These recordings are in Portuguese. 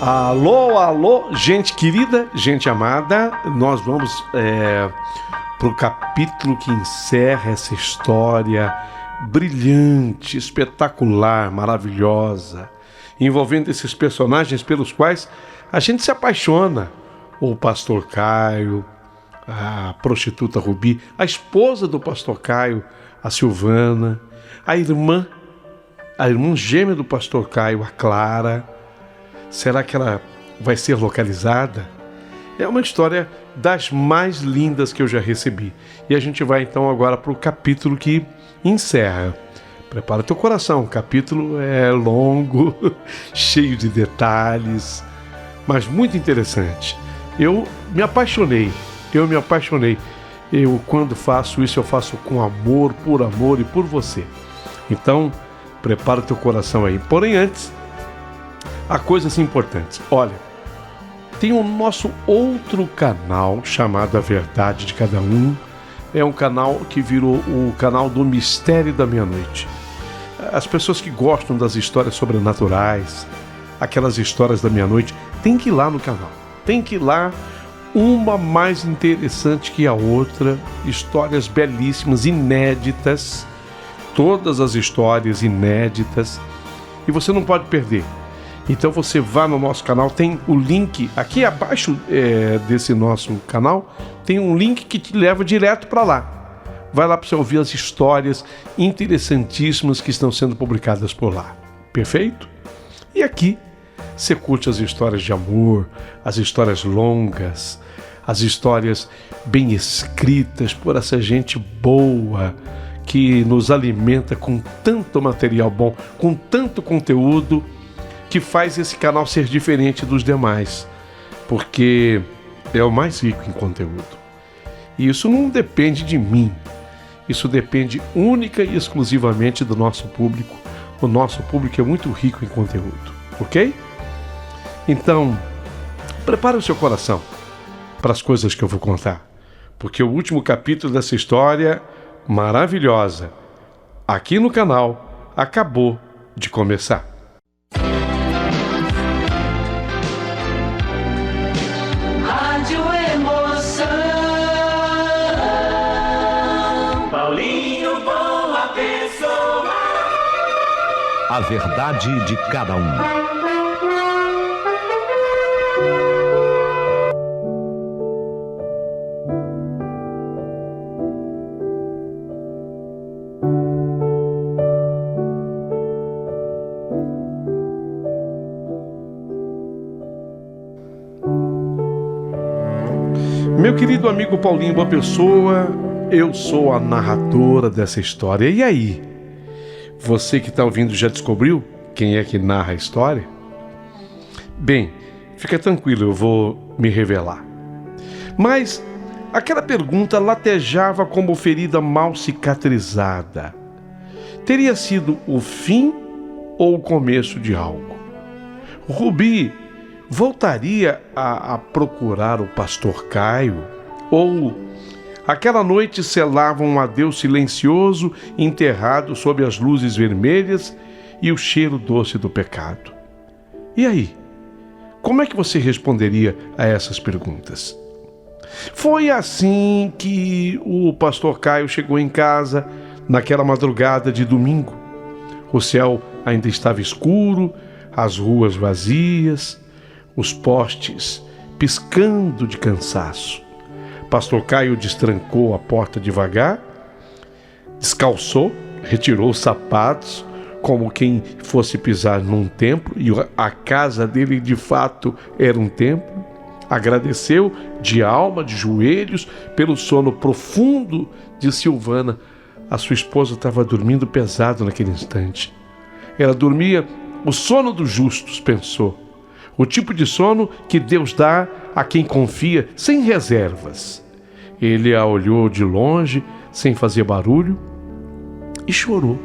Alô, alô, gente querida, gente amada, nós vamos para o capítulo que encerra essa história brilhante, espetacular, maravilhosa, envolvendo esses personagens pelos quais a gente se apaixona. O pastor Caio, a prostituta Rubi, a esposa do pastor Caio, a Silvana, a irmã gêmea do pastor Caio, a Clara. Será que ela vai ser localizada? É uma história das mais lindas que eu já recebi. E a gente vai então agora para o capítulo que encerra. Prepara teu coração, o capítulo é longo, cheio de detalhes, mas muito interessante. Eu me apaixonei. Eu, quando faço isso, eu faço com amor e por você. Então, prepara teu coração aí. Porém, antes, há coisas importantes. Olha, tem o nosso outro canal chamado A Verdade de Cada Um. É um canal que virou o canal do Mistério da Meia-Noite. As pessoas que gostam das histórias sobrenaturais, aquelas histórias da meia-noite, tem que ir lá no canal. Tem que ir lá, uma mais interessante que a outra, histórias belíssimas, inéditas, todas as histórias inéditas, e você não pode perder. Então você vá no nosso canal, tem o link aqui abaixo desse nosso canal, tem um link que te leva direto para lá. Vai lá para você ouvir as histórias interessantíssimas que estão sendo publicadas por lá. Perfeito? E aqui você curte as histórias de amor, as histórias longas, as histórias bem escritas por essa gente boa que nos alimenta com tanto material bom, com tanto conteúdo, que faz esse canal ser diferente dos demais, porque é o mais rico em conteúdo. E isso não depende de mim, isso depende única e exclusivamente do nosso público. O nosso público é muito rico em conteúdo, ok? Então, prepara o seu coração para as coisas que eu vou contar, porque o último capítulo dessa história maravilhosa, aqui no canal, acabou de começar. A Verdade de Cada Um. Meu querido amigo Paulinho Boa Pessoa, eu sou a narradora dessa história. E aí? Você que está ouvindo já descobriu quem é que narra a história? Bem, fica tranquilo, eu vou me revelar. Mas aquela pergunta latejava como ferida mal cicatrizada. Teria sido o fim ou o começo de algo? Rubi voltaria a procurar o pastor Caio? Ou aquela noite selava um adeus silencioso, enterrado sob as luzes vermelhas e o cheiro doce do pecado? E aí? Como é que você responderia a essas perguntas? Foi assim que o pastor Caio chegou em casa naquela madrugada de domingo. O céu ainda estava escuro, as ruas vazias, os postes piscando de cansaço. Pastor Caio destrancou a porta devagar, descalçou, retirou os sapatos, como quem fosse pisar num templo, e a casa dele de fato era um templo. Agradeceu de alma, de joelhos, pelo sono profundo de Silvana. A sua esposa estava dormindo pesado naquele instante. Ela dormia o sono dos justos, pensou. O tipo de sono que Deus dá a quem confia sem reservas. Ele a olhou de longe, sem fazer barulho, e chorou.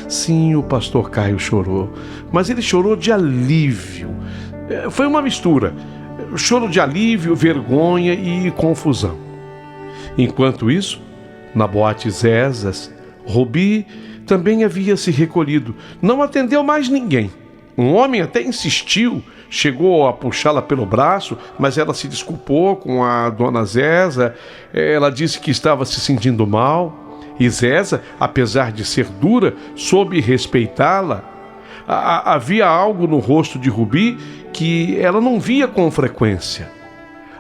Sim, o pastor Caio chorou, mas ele chorou de alívio. Foi uma mistura, choro de alívio, vergonha e confusão. Enquanto isso, na boate Zezas, Rubi também havia se recolhido, não atendeu mais ninguém. Um homem até insistiu, chegou a puxá-la pelo braço, mas ela se desculpou com a dona Zésa. Ela disse que estava se sentindo mal. E Zésa, apesar de ser dura, soube respeitá-la. Havia algo no rosto de Rubi que ela não via com frequência.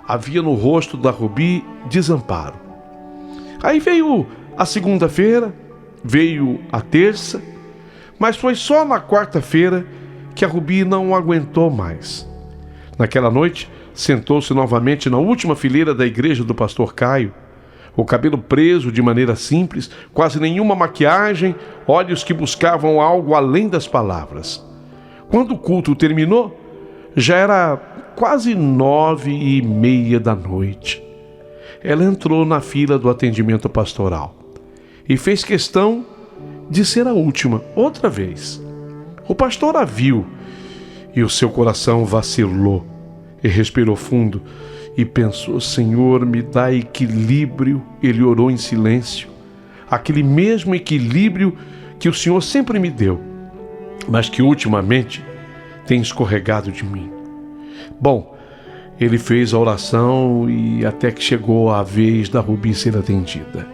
Havia no rosto da Rubi desamparo. Aí veio a segunda-feira, veio a terça, mas foi só na quarta-feira que a Rubi não aguentou mais. Naquela noite, sentou-se novamente na última fileira da igreja do pastor Caio, o cabelo preso de maneira simples, quase nenhuma maquiagem, olhos que buscavam algo além das palavras. Quando o culto terminou, já era quase 9:30 da noite. Ela entrou na fila do atendimento pastoral e fez questão de ser a última, outra vez. O pastor a viu e o seu coração vacilou e respirou fundo e pensou: Senhor, me dá equilíbrio. Ele orou em silêncio, aquele mesmo equilíbrio que o Senhor sempre me deu, mas que ultimamente tem escorregado de mim. Bom, ele fez a oração e até que chegou a vez da Rubi ser atendida.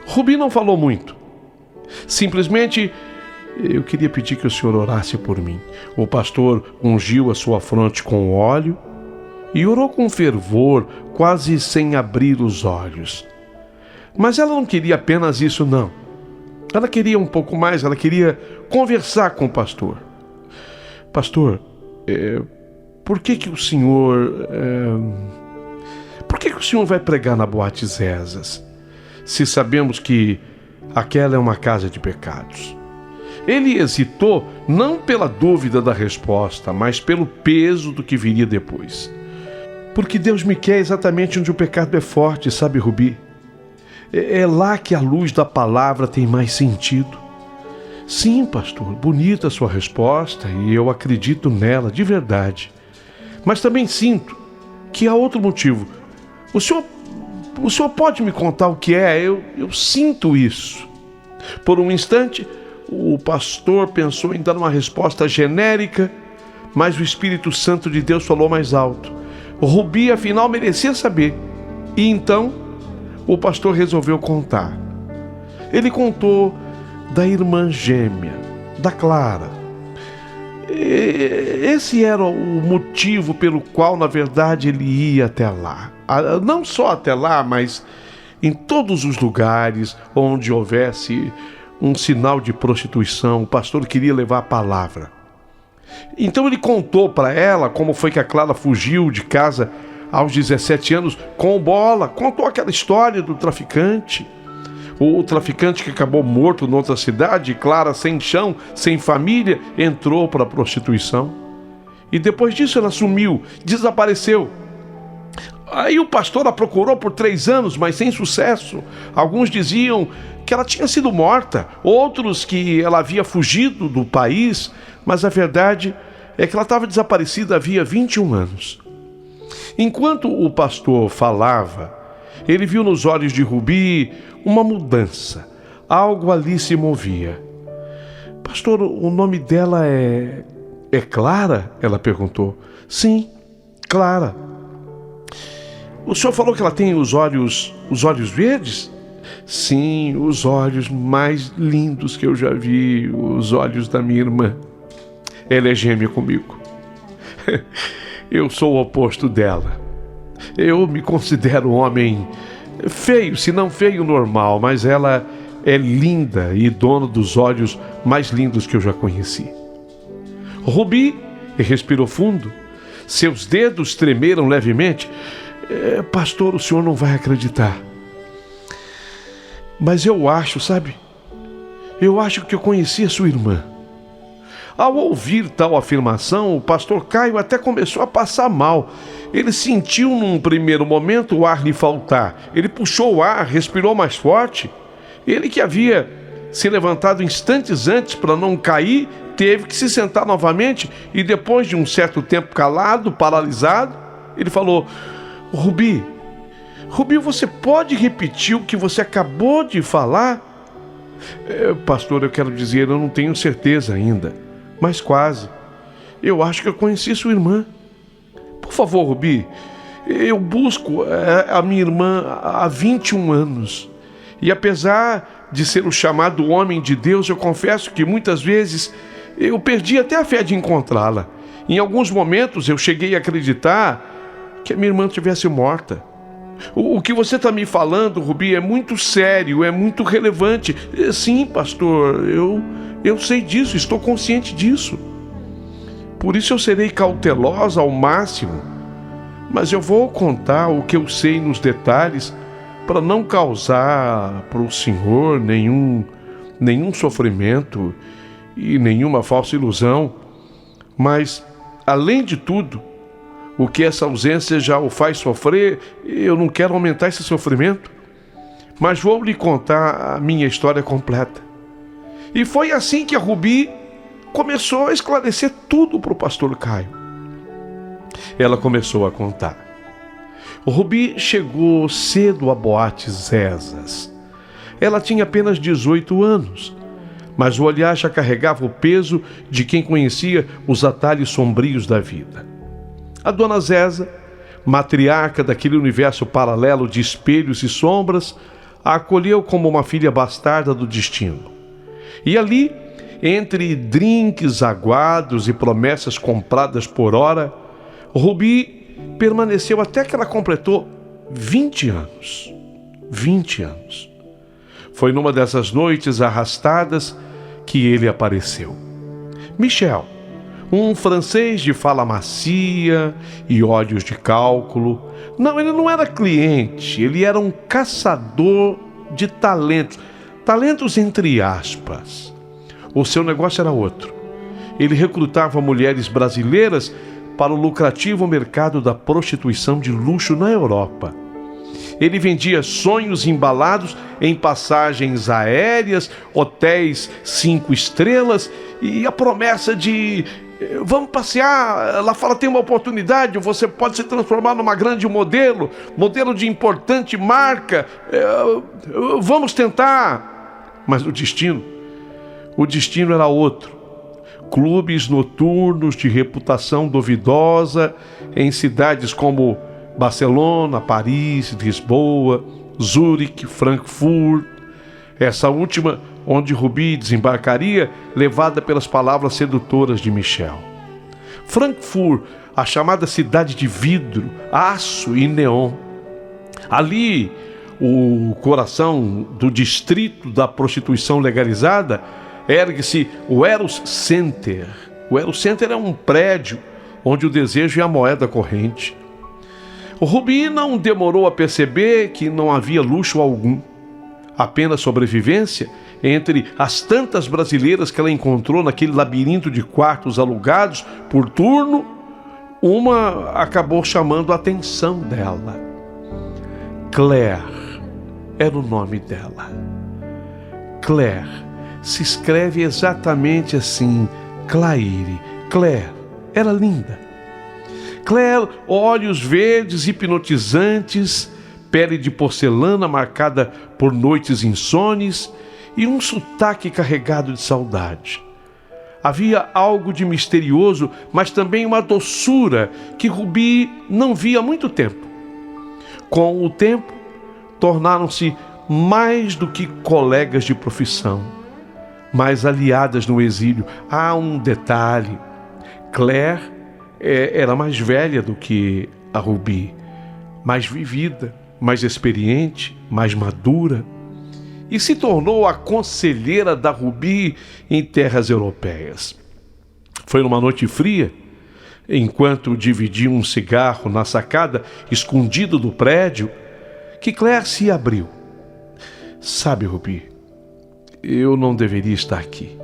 Rubi não falou muito. Simplesmente: eu queria pedir que o senhor orasse por mim. O pastor ungiu a sua fronte com óleo e orou com fervor, quase sem abrir os olhos. Mas ela não queria apenas isso, não. Ela queria um pouco mais, ela queria conversar com o pastor. Pastor, por que o senhor vai pregar na Boate Zésas, se sabemos que aquela é uma casa de pecados? Ele hesitou não pela dúvida da resposta, mas pelo peso do que viria depois. Porque Deus me quer exatamente onde o pecado é forte, sabe, Rubi? É lá que a luz da palavra tem mais sentido. Sim, pastor, bonita a sua resposta e eu acredito nela de verdade. Mas também sinto que há outro motivo. O senhor pode me contar o que é? Eu sinto isso. Por um instante, o pastor pensou em dar uma resposta genérica, mas o Espírito Santo de Deus falou mais alto. Rubi, afinal, merecia saber. E então, o pastor resolveu contar. Ele contou da irmã gêmea, da Clara. Esse era o motivo pelo qual, na verdade, ele ia até lá. Não só até lá, mas em todos os lugares onde houvesse um sinal de prostituição, o pastor queria levar a palavra. Então ele contou para ela como foi que a Clara fugiu de casa aos 17 anos com bola. Contou aquela história do traficante. O traficante que acabou morto noutra cidade, Clara, sem chão, sem família, entrou para a prostituição. E depois disso ela sumiu, desapareceu. Aí o pastor a procurou por 3 anos, mas sem sucesso. Alguns diziam que ela tinha sido morta, outros que ela havia fugido do país, mas a verdade é que ela estava desaparecida havia 21 anos. Enquanto o pastor falava, ele viu nos olhos de Rubi uma mudança. Algo ali se movia. Pastor, o nome dela é Clara? Ela perguntou. Sim, Clara. O senhor falou que ela tem os olhos verdes? Sim, os olhos mais lindos que eu já vi, os olhos da minha irmã. Ela é gêmea comigo. Eu sou o oposto dela. Eu me considero um homem feio, se não feio, normal, mas ela é linda e dona dos olhos mais lindos que eu já conheci. Rubi respirou fundo, seus dedos tremeram levemente. Pastor, o senhor não vai acreditar. Mas eu acho, sabe? Eu acho que eu conheci a sua irmã. Ao ouvir tal afirmação, o pastor Caio até começou a passar mal. Ele sentiu num primeiro momento o ar lhe faltar. Ele puxou o ar, respirou mais forte. Ele que havia se levantado instantes antes para não cair, teve que se sentar novamente e depois de um certo tempo calado, paralisado, ele falou: Rubi, você pode repetir o que você acabou de falar? Pastor, eu quero dizer, eu não tenho certeza ainda, mas quase. eu acho que eu conheci sua irmã. Por favor, Rubi, eu busco a minha irmã há 21 anos. E apesar de ser o chamado homem de Deus, eu confesso que muitas vezes eu perdi até a fé de encontrá-la. Em alguns momentos eu cheguei a acreditar que a minha irmã estivesse morta. O que você está me falando, Rubi, é muito sério, é muito relevante. Sim, pastor, eu sei disso, estou consciente disso. Por isso eu serei cautelosa ao máximo, mas eu vou contar o que eu sei nos detalhes para não causar para o senhor nenhum sofrimento e nenhuma falsa ilusão. Mas, além de tudo, o que essa ausência já o faz sofrer, eu não quero aumentar esse sofrimento, mas vou lhe contar a minha história completa. E foi assim que a Rubi começou a esclarecer tudo para o pastor Caio. Ela começou a contar. O Rubi chegou cedo à boate Zezas. Ela tinha apenas 18 anos, mas o olhar já carregava o peso de quem conhecia os atalhos sombrios da vida. A dona Zeza, matriarca daquele universo paralelo de espelhos e sombras, a acolheu como uma filha bastarda do destino. E ali, entre drinks aguados e promessas compradas por hora, Rubi permaneceu até que ela completou 20 anos. 20 anos. Foi numa dessas noites arrastadas que ele apareceu. Michel, um francês de fala macia e olhos de cálculo. Não, ele não era cliente, ele era um caçador de talentos. Talentos entre aspas. O seu negócio era outro. Ele recrutava mulheres brasileiras para o lucrativo mercado da prostituição de luxo na Europa. Ele vendia sonhos embalados em passagens aéreas, hotéis 5 estrelas e a promessa de: vamos passear, lá fora tem uma oportunidade, você pode se transformar numa grande modelo de importante marca, vamos tentar. Mas o destino era outro. Clubes noturnos de reputação duvidosa em cidades como Barcelona, Paris, Lisboa, Zurique, Frankfurt. Essa última onde Rubi desembarcaria, levada pelas palavras sedutoras de Michel. Frankfurt, a chamada cidade de vidro, aço e neon. Ali, o coração do distrito da prostituição legalizada, ergue-se o Eros Center. O Eros Center é um prédio onde o desejo é a moeda corrente. O Rubi não demorou a perceber que não havia luxo algum, apenas sobrevivência entre as tantas brasileiras que ela encontrou naquele labirinto de quartos alugados por turno. Uma acabou chamando a atenção dela. Claire era o nome dela. Claire se escreve exatamente assim, Claire. Claire era linda. Claire, olhos verdes hipnotizantes, pele de porcelana marcada por noites insones e um sotaque carregado de saudade. Havia algo de misterioso, mas também uma doçura que Rubi não via há muito tempo. Com o tempo, tornaram-se mais do que colegas de profissão, mas aliadas no exílio. Há um detalhe: Claire era mais velha do que a Rubi, mais vivida, mais experiente, mais madura, e se tornou a conselheira da Rubi em terras europeias. Foi numa noite fria, enquanto dividiam um cigarro na sacada escondido do prédio, que Claire se abriu. Sabe, Rubi, eu não deveria estar aqui.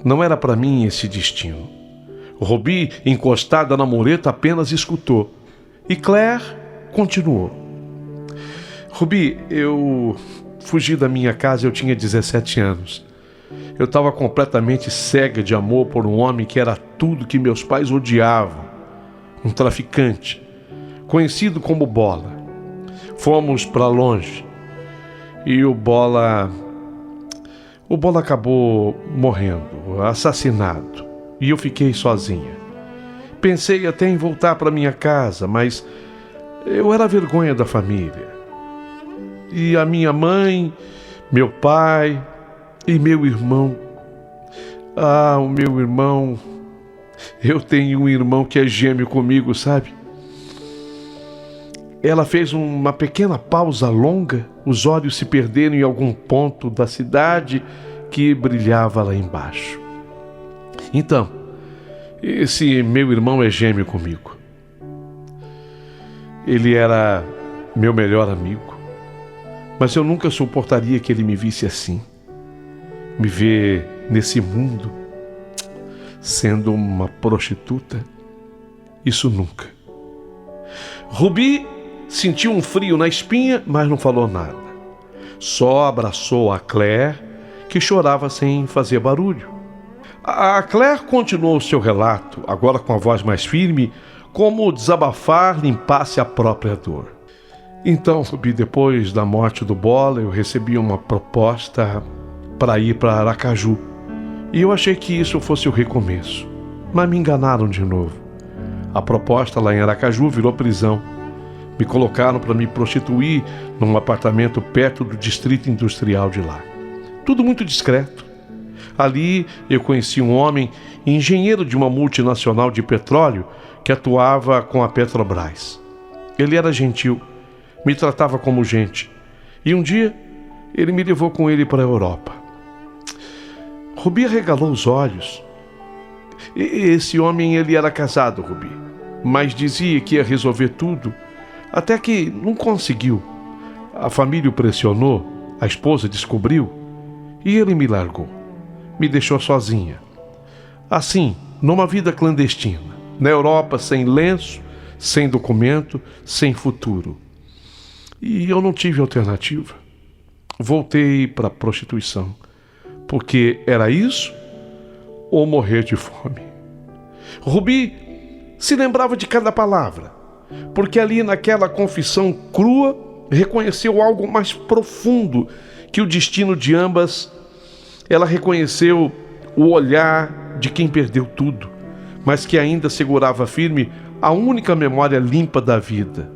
Não era para mim esse destino. Rubi, encostada na mureta, apenas escutou. E Claire continuou. Rubi, eu fugi da minha casa, eu tinha 17 anos. Eu estava completamente cega de amor por um homem que era tudo que meus pais odiavam. Um traficante, conhecido como Bola. Fomos para longe. E o Bola acabou morrendo, assassinado. E eu fiquei sozinha. Pensei até em voltar para minha casa, mas eu era a vergonha da família. E a minha mãe, meu pai e meu irmão. O meu irmão. Eu tenho um irmão que é gêmeo comigo, sabe? Ela fez uma pequena pausa longa, os olhos se perderam em algum ponto da cidade que brilhava lá embaixo. Então, esse meu irmão é gêmeo comigo. Ele era meu melhor amigo, mas eu nunca suportaria que ele me visse assim. Me ver nesse mundo, sendo uma prostituta, isso nunca. Rubi sentiu um frio na espinha, mas não falou nada. Só abraçou a Claire, que chorava sem fazer barulho. A Claire continuou o seu relato, agora com a voz mais firme, como desabafar limpasse a própria dor. Então, Rubi, depois da morte do Bola, eu recebi uma proposta para ir para Aracaju. E eu achei que isso fosse o recomeço. Mas me enganaram de novo. A proposta lá em Aracaju virou prisão. Me colocaram para me prostituir num apartamento perto do distrito industrial de lá. Tudo muito discreto. Ali eu conheci um homem, engenheiro de uma multinacional de petróleo, que atuava com a Petrobras. Ele era gentil, me tratava como gente. E um dia ele me levou com ele para a Europa. Rubi arregalou os olhos. Esse homem, ele era casado, Rubi, mas dizia que ia resolver tudo, até que não conseguiu. A família o pressionou, a esposa descobriu e ele me largou. Me deixou sozinha. Assim, numa vida clandestina, na Europa, sem lenço, sem documento, sem futuro. E eu não tive alternativa. Voltei para a prostituição, porque era isso ou morrer de fome. Rubi se lembrava de cada palavra, porque ali naquela confissão crua reconheceu algo mais profundo que o destino de ambas. Ela reconheceu o olhar de quem perdeu tudo, mas que ainda segurava firme a única memória limpa da vida,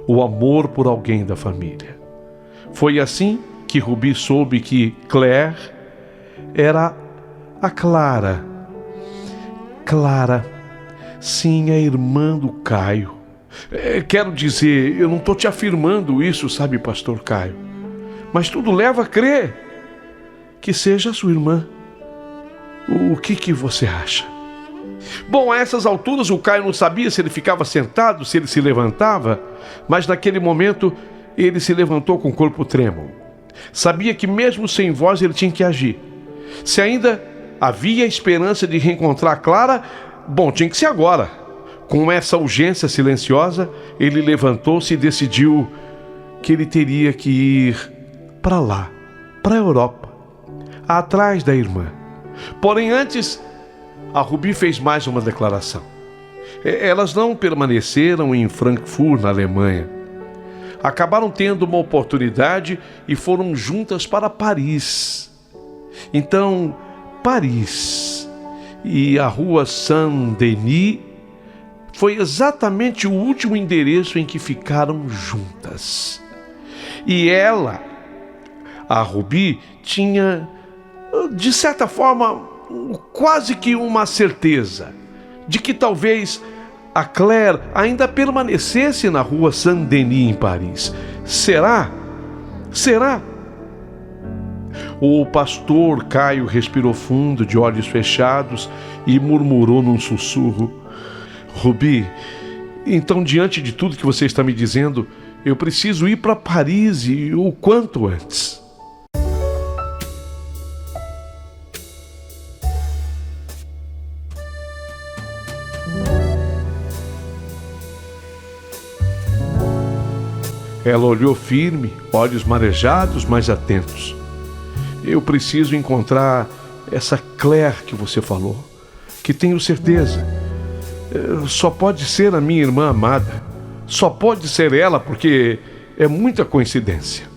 o amor por alguém da família. Foi assim que Rubi soube que Claire era a Clara. Clara, sim, a irmã do Caio. Quero dizer, eu não estou te afirmando isso, sabe, pastor Caio, mas tudo leva a crer que seja sua irmã. O que você acha? Bom, a essas alturas o Caio não sabia se ele ficava sentado, se ele se levantava, mas naquele momento ele se levantou com o corpo trêmulo. Sabia que mesmo sem voz ele tinha que agir. Se ainda havia esperança de reencontrar Clara, bom, tinha que ser agora. Com essa urgência silenciosa, ele levantou-se e decidiu que ele teria que ir para lá, para a Europa, atrás da irmã. Porém, antes, a Rubi fez mais uma declaração. Elas não permaneceram em Frankfurt, na Alemanha. Acabaram tendo uma oportunidade e foram juntas para Paris. Então, Paris e a rua Saint-Denis foi exatamente o último endereço em que ficaram juntas. E ela, a Rubi, tinha, de certa forma, quase que uma certeza de que talvez a Claire ainda permanecesse na rua Saint-Denis em Paris. Será? Será? O pastor Caio respirou fundo, de olhos fechados, e murmurou num sussurro: Rubi, então, diante de tudo que você está me dizendo, eu preciso ir para Paris e o quanto antes. Ela olhou firme, olhos marejados, mas atentos. Eu preciso encontrar essa Claire que você falou, que tenho certeza. Só pode ser a minha irmã amada. Só pode ser ela, porque é muita coincidência.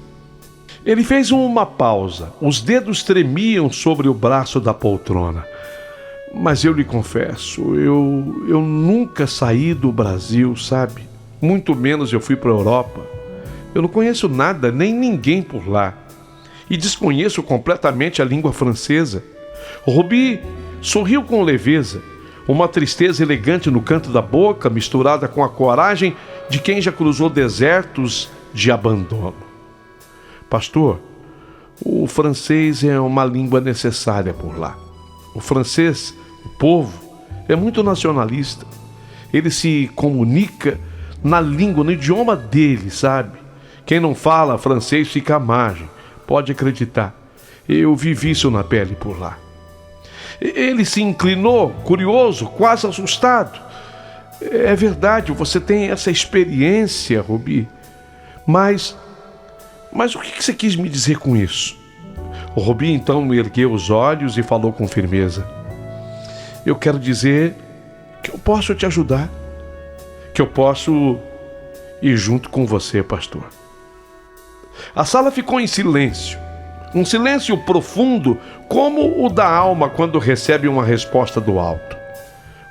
Ele fez uma pausa. Os dedos tremiam sobre o braço da poltrona. Mas eu lhe confesso, eu nunca saí do Brasil, sabe? Muito menos eu fui para a Europa. Eu não conheço nada, nem ninguém por lá. E desconheço completamente a língua francesa. Rubi sorriu com leveza, uma tristeza elegante no canto da boca, misturada com a coragem de quem já cruzou desertos de abandono. Pastor, o francês é uma língua necessária por lá. O francês, o povo, é muito nacionalista. Ele se comunica na língua, no idioma dele, sabe? Quem não fala francês fica à margem. Pode acreditar. Eu vivi isso na pele por lá. Ele se inclinou, curioso, quase assustado. É verdade, você tem essa experiência, Rubi. Mas o que você quis me dizer com isso? O Rubi então ergueu os olhos e falou com firmeza. Eu quero dizer que eu posso te ajudar. Que eu posso ir junto com você, pastor. A sala ficou em silêncio. Um silêncio profundo, como o da alma quando recebe uma resposta do alto.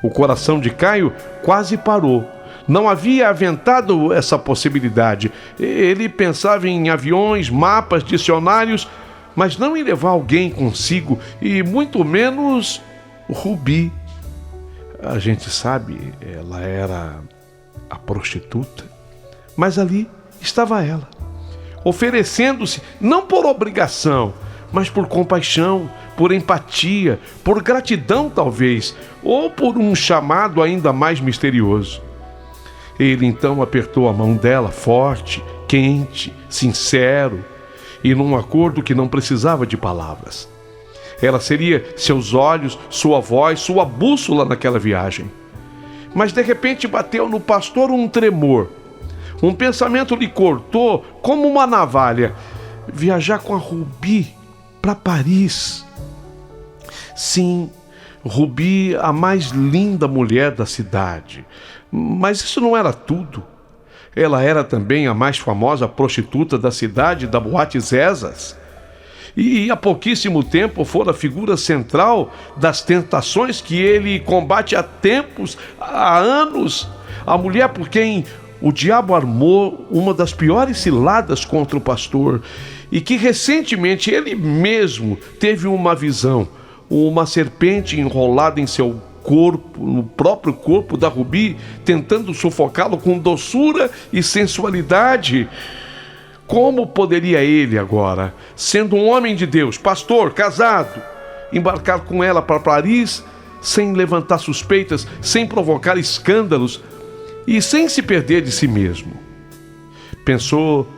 O coração de Caio quase parou. Não havia aventado essa possibilidade. Ele pensava em aviões, mapas, dicionários, mas não em levar alguém consigo, e muito menos Rubi. A gente sabe, ela era a prostituta, mas ali estava ela, oferecendo-se não por obrigação, mas por compaixão, por empatia, por gratidão talvez, ou por um chamado ainda mais misterioso. Ele então apertou a mão dela forte, quente, sincero, e num acordo que não precisava de palavras. Ela seria seus olhos, sua voz, sua bússola naquela viagem. Mas de repente bateu no pastor um tremor. Um pensamento lhe cortou como uma navalha. Viajar com a Rubi para Paris. Sim, Rubi, a mais linda mulher da cidade. Mas isso não era tudo. Ela era também a mais famosa prostituta da cidade, da boate Zezas. E há pouquíssimo tempo fora a figura central das tentações que ele combate há tempos, há anos. A mulher por quem o diabo armou uma das piores ciladas contra o pastor e que recentemente ele mesmo teve uma visão, uma serpente enrolada em seu corpo, no próprio corpo da Rubi, tentando sufocá-lo com doçura e sensualidade. Como poderia ele agora, sendo um homem de Deus, pastor, casado, embarcar com ela para Paris sem levantar suspeitas, sem provocar escândalos e sem se perder de si mesmo? Pensou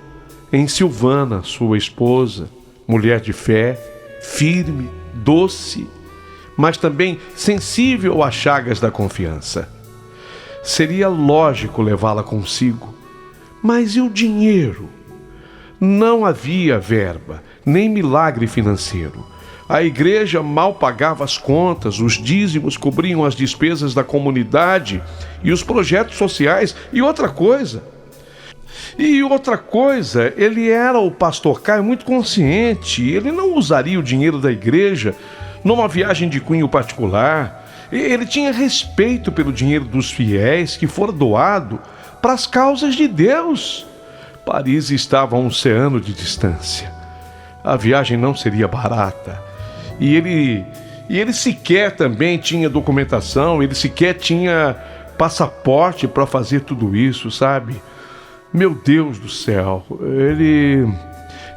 em Silvana, sua esposa, mulher de fé, firme, doce, mas também sensível às chagas da confiança. Seria lógico levá-la consigo, mas e o dinheiro? Não havia verba, nem milagre financeiro. A igreja mal pagava as contas, os dízimos cobriam as despesas da comunidade e os projetos sociais. E outra coisa, ele era o pastor Caio muito consciente. Ele não usaria o dinheiro da igreja numa viagem de cunho particular. Ele tinha respeito pelo dinheiro dos fiéis que fora doado para as causas de Deus. Paris estava a um oceano de distância. A viagem não seria barata. E ele sequer também tinha documentação, ele sequer tinha passaporte para fazer tudo isso, sabe? Meu Deus do céu,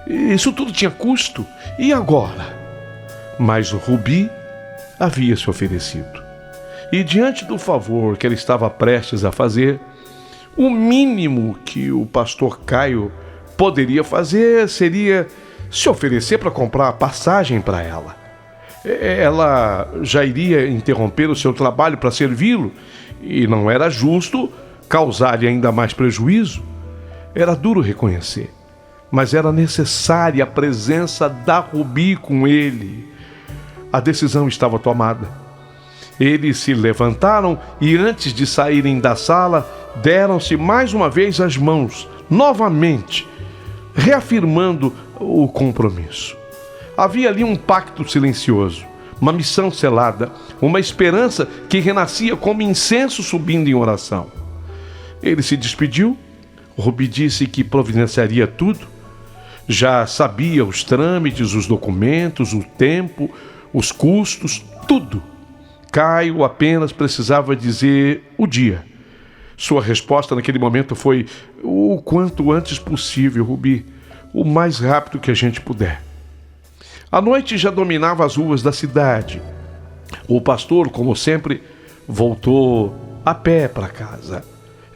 isso tudo tinha custo. E agora? Mas o Rubi havia se oferecido. E diante do favor que ele estava prestes a fazer, o mínimo que o pastor Caio poderia fazer seria se oferecer para comprar a passagem para ela. Ela já iria interromper o seu trabalho para servi-lo e não era justo causar-lhe ainda mais prejuízo. Era duro reconhecer, mas era necessária a presença da Rubi com ele. A decisão estava tomada. Eles se levantaram e antes de saírem da sala, deram-se mais uma vez as mãos, novamente, reafirmando o compromisso. Havia ali um pacto silencioso, uma missão selada, uma esperança que renascia como incenso subindo em oração. Ele se despediu. Rubi disse que providenciaria tudo. Já sabia os trâmites, os documentos, o tempo, os custos, tudo. Caio apenas precisava dizer o dia. Sua resposta naquele momento foi: o quanto antes possível, Rubi, o mais rápido que a gente puder. A noite já dominava as ruas da cidade. O pastor, como sempre, voltou a pé para casa.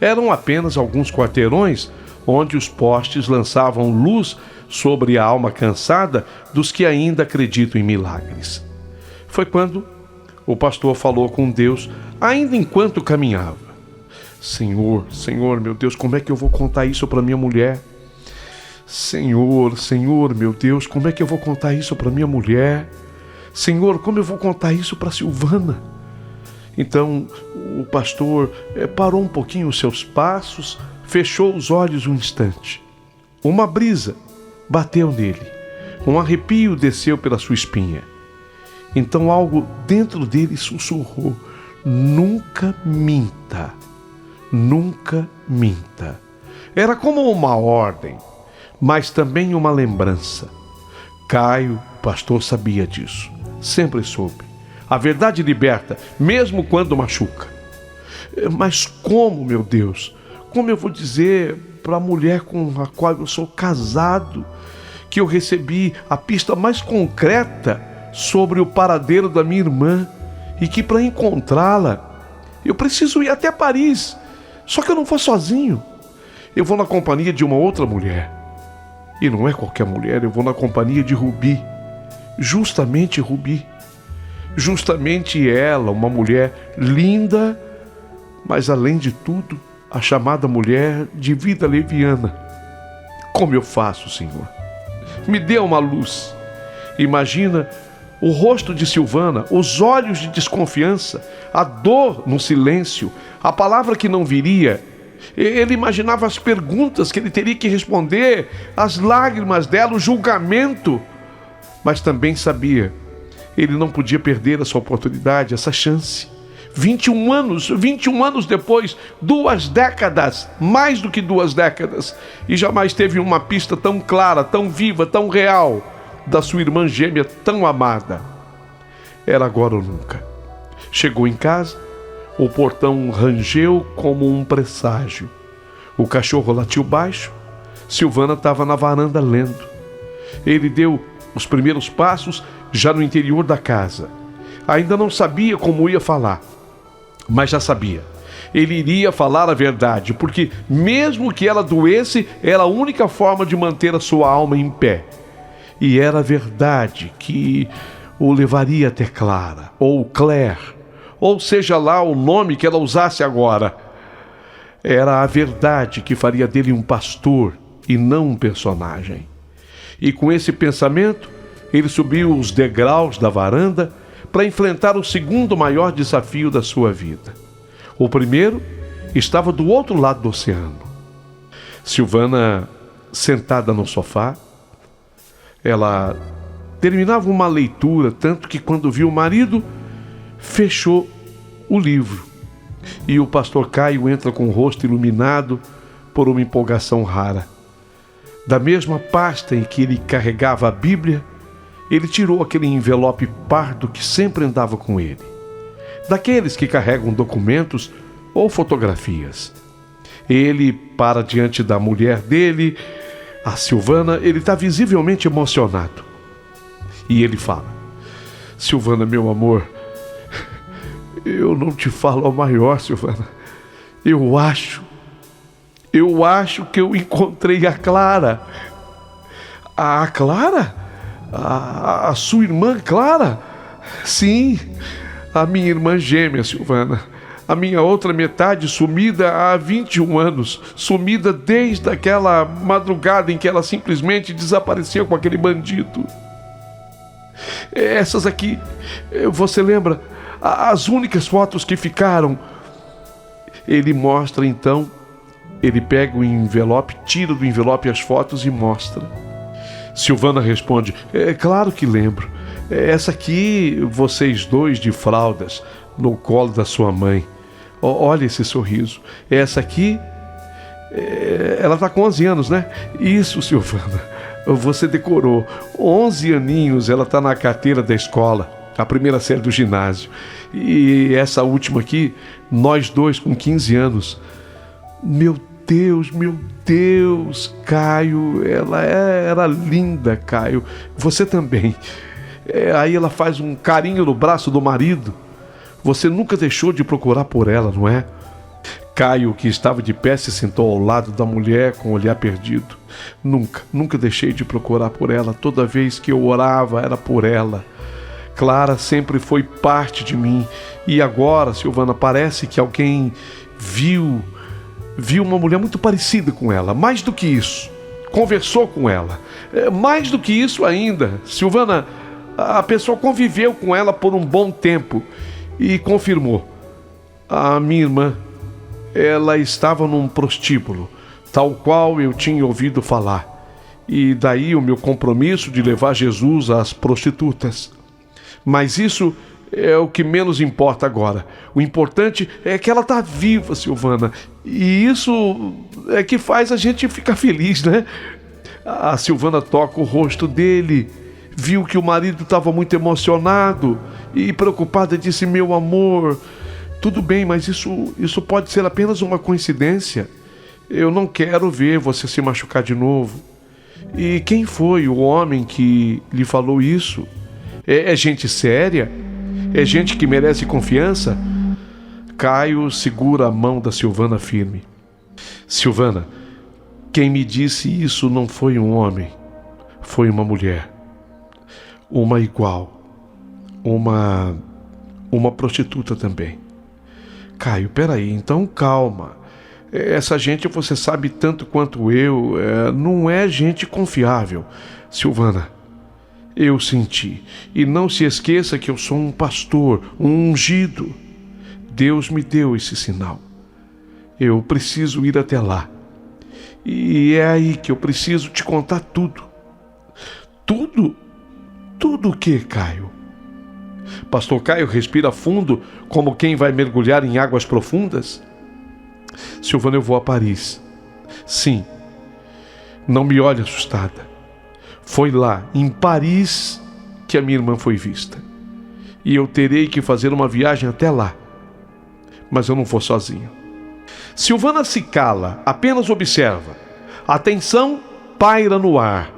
Eram apenas alguns quarteirões onde os postes lançavam luz sobre a alma cansada dos que ainda acreditam em milagres. Foi quando o pastor falou com Deus, ainda enquanto caminhava: Senhor, meu Deus, como é que eu vou contar isso para minha mulher? Senhor, meu Deus, como é que eu vou contar isso para minha mulher? Senhor, como eu vou contar isso para Silvana? Então o pastor parou um pouquinho os seus passos, fechou os olhos um instante. Uma brisa bateu nele, um arrepio desceu pela sua espinha. Então algo dentro dele sussurrou: nunca minta, nunca minta. Era como uma ordem, mas também uma lembrança. Caio, pastor, sabia disso, sempre soube. A verdade liberta, mesmo quando machuca. Mas como, meu Deus, como eu vou dizer para a mulher com a qual eu sou casado que eu recebi a pista mais concreta sobre o paradeiro da minha irmã e que para encontrá-la eu preciso ir até Paris, só que eu não vou sozinho, eu vou na companhia de uma outra mulher, e não é qualquer mulher, eu vou na companhia de Rubi, justamente Rubi, justamente ela, uma mulher linda, mas além de tudo, a chamada mulher de vida leviana. Como eu faço, Senhor? Me dê uma luz. Imagina o rosto de Silvana, os olhos de desconfiança, a dor no silêncio, a palavra que não viria. Ele imaginava as perguntas que ele teria que responder, as lágrimas dela, o julgamento. Mas também sabia, ele não podia perder essa oportunidade, essa chance. 21 anos depois, 2 décadas, mais do que 2 décadas, e jamais teve uma pista tão clara, tão viva, tão real, da sua irmã gêmea tão amada. Era agora ou nunca. Chegou em casa, o portão rangeu como um presságio. O cachorro latiu baixo, Silvana estava na varanda lendo. Ele deu os primeiros passos já no interior da casa. Ainda não sabia como ia falar, mas já sabia. Ele iria falar a verdade, porque mesmo que ela doesse, era a única forma de manter a sua alma em pé. E era a verdade que o levaria até Clara, ou Claire, ou seja lá o nome que ela usasse agora. Era a verdade que faria dele um pastor e não um personagem. E com esse pensamento, ele subiu os degraus da varanda para enfrentar o segundo maior desafio da sua vida. O primeiro estava do outro lado do oceano. Silvana, sentada no sofá, ela terminava uma leitura, tanto que quando viu o marido, fechou o livro. E o pastor Caio entra com o rosto iluminado por uma empolgação rara. Da mesma pasta em que ele carregava a Bíblia, ele tirou aquele envelope pardo que sempre andava com ele, daqueles que carregam documentos ou fotografias. Ele para diante da mulher dele, a Silvana. Ele está visivelmente emocionado. E ele fala: Silvana, meu amor, eu não te falo ao maior, Silvana. Eu acho que eu encontrei a Clara. A Clara? A sua irmã Clara? Sim, a minha irmã gêmea, Silvana. A minha outra metade sumida há 21 anos. Sumida desde aquela madrugada em que ela simplesmente desapareceu com aquele bandido. Essas aqui, você lembra? As únicas fotos que ficaram. Ele mostra então, ele pega o envelope, tira do envelope as fotos e mostra. Silvana responde: claro que lembro. Essa aqui, vocês dois de fraldas, no colo da sua mãe. Olha esse sorriso. Essa aqui, ela está com 11 anos, né? Isso, Silvana, você decorou. 11 aninhos, ela está na carteira da escola, a primeira série do ginásio. E essa última aqui, nós dois com 15 anos. Meu Deus, Caio, ela era linda, Caio. Você também. Aí ela faz um carinho no braço do marido. Você nunca deixou de procurar por ela, não é? Caio, que estava de pé, se sentou ao lado da mulher com o olhar perdido. Nunca deixei de procurar por ela. Toda vez que eu orava, era por ela. Clara sempre foi parte de mim. E agora, Silvana, parece que alguém viu uma mulher muito parecida com ela. Mais do que isso, conversou com ela. Mais do que isso ainda, Silvana, a pessoa conviveu com ela por um bom tempo e confirmou. A minha irmã, ela estava num prostíbulo, tal qual eu tinha ouvido falar. E daí o meu compromisso de levar Jesus às prostitutas. Mas isso é o que menos importa agora. O importante é que ela está viva, Silvana. E isso é que faz a gente ficar feliz, né? A Silvana toca o rosto dele, viu que o marido estava muito emocionado e preocupada, disse: meu amor, tudo bem, mas isso pode ser apenas uma coincidência. Eu não quero ver você se machucar de novo. E quem foi o homem que lhe falou isso? É gente séria? É gente que merece confiança? Caio segura a mão da Silvana firme. Silvana, quem me disse isso não foi um homem, foi uma mulher. Uma igual. Uma prostituta também. Caio, peraí, então calma. Essa gente, você sabe tanto quanto eu, não é gente confiável. Silvana, eu senti. E não se esqueça que eu sou um pastor, um ungido. Deus me deu esse sinal. Eu preciso ir até lá. E é aí que eu preciso te contar tudo. Tudo? Tudo o que, Caio? Pastor Caio respira fundo, como quem vai mergulhar em águas profundas. Silvana, eu vou a Paris. Sim. Não me olhe assustada. Foi lá, em Paris, que a minha irmã foi vista. E eu terei que fazer uma viagem até lá. Mas eu não vou sozinho. Silvana se cala, apenas observa. A tensão paira no ar.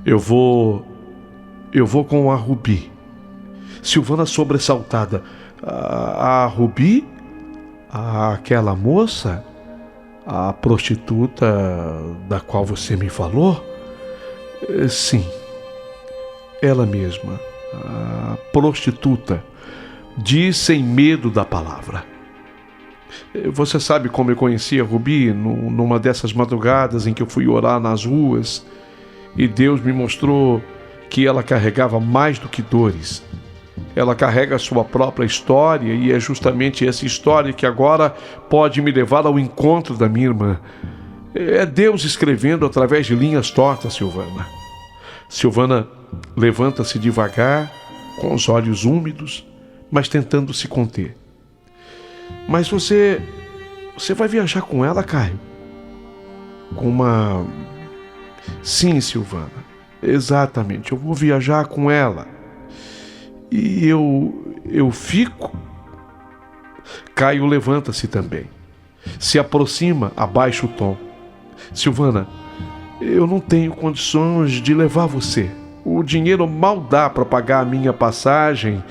Eu vou com a Rubi. Silvana sobressaltada. A Rubi? Aquela moça? A prostituta da qual você me falou? Sim, ela mesma, a prostituta, diz sem medo da palavra. Você sabe como eu conheci a Rubi numa dessas madrugadas em que eu fui orar nas ruas e Deus me mostrou que ela carregava mais do que dores. Ela carrega a sua própria história e é justamente essa história que agora pode me levar ao encontro da minha irmã. É Deus escrevendo através de linhas tortas, Silvana. Silvana levanta-se devagar, com os olhos úmidos, mas tentando se conter. Mas você vai viajar com ela, Caio? Com uma... Sim, Silvana, exatamente, eu vou viajar com ela. E eu fico? Caio levanta-se também. Se aproxima, abaixa o tom. Silvana, eu não tenho condições de levar você. O dinheiro mal dá para pagar a minha passagem.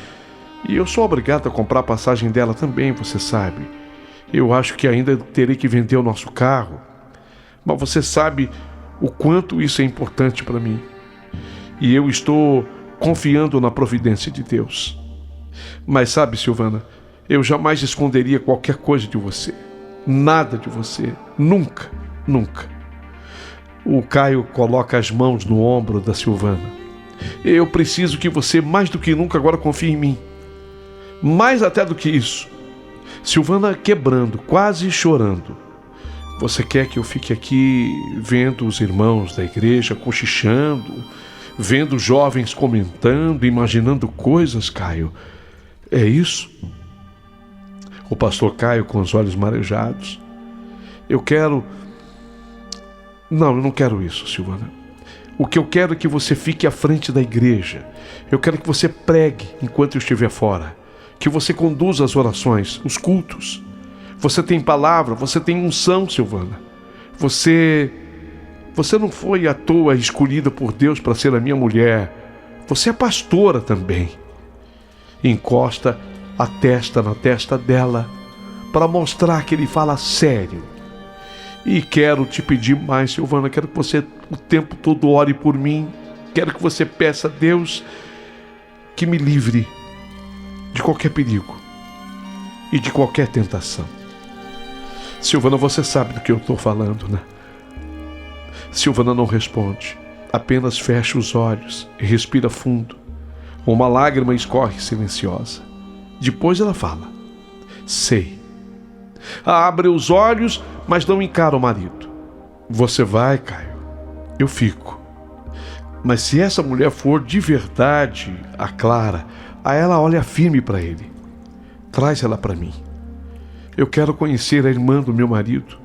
E eu sou obrigado a comprar a passagem dela também, você sabe. Eu acho que ainda terei que vender o nosso carro. Mas você sabe o quanto isso é importante para mim. E eu estou confiando na providência de Deus. Mas sabe, Silvana, eu jamais esconderia qualquer coisa de você. Nada de você. Nunca, nunca. O Caio coloca as mãos no ombro da Silvana. Eu preciso que você, mais do que nunca, agora confie em mim. Mais até do que isso. Silvana quebrando, quase chorando. Você quer que eu fique aqui vendo os irmãos da igreja cochichando? vendo jovens comentando, imaginando coisas, Caio. É isso? O pastor Caio, com os olhos marejados. Não, eu não quero isso, Silvana. O que eu quero é que você fique à frente da igreja. Eu quero que você pregue enquanto eu estiver fora. Que você conduza as orações, os cultos. Você tem palavra, você tem unção, Silvana. Você não foi à toa escolhida por Deus para ser a minha mulher. Você é pastora também. Encosta a testa na testa dela para mostrar que ele fala sério. E quero te pedir mais, Silvana, quero que você o tempo todo ore por mim. Quero que você peça a Deus que me livre de qualquer perigo e de qualquer tentação. Silvana, você sabe do que eu estou falando, né? Silvana não responde, apenas fecha os olhos e respira fundo. Uma lágrima escorre silenciosa. Depois ela fala: sei. Abre os olhos, mas não encara o marido. Você vai, Caio. Eu fico. Mas se essa mulher for de verdade a Clara, aí ela olha firme para ele. Traz ela para mim. Eu quero conhecer a irmã do meu marido.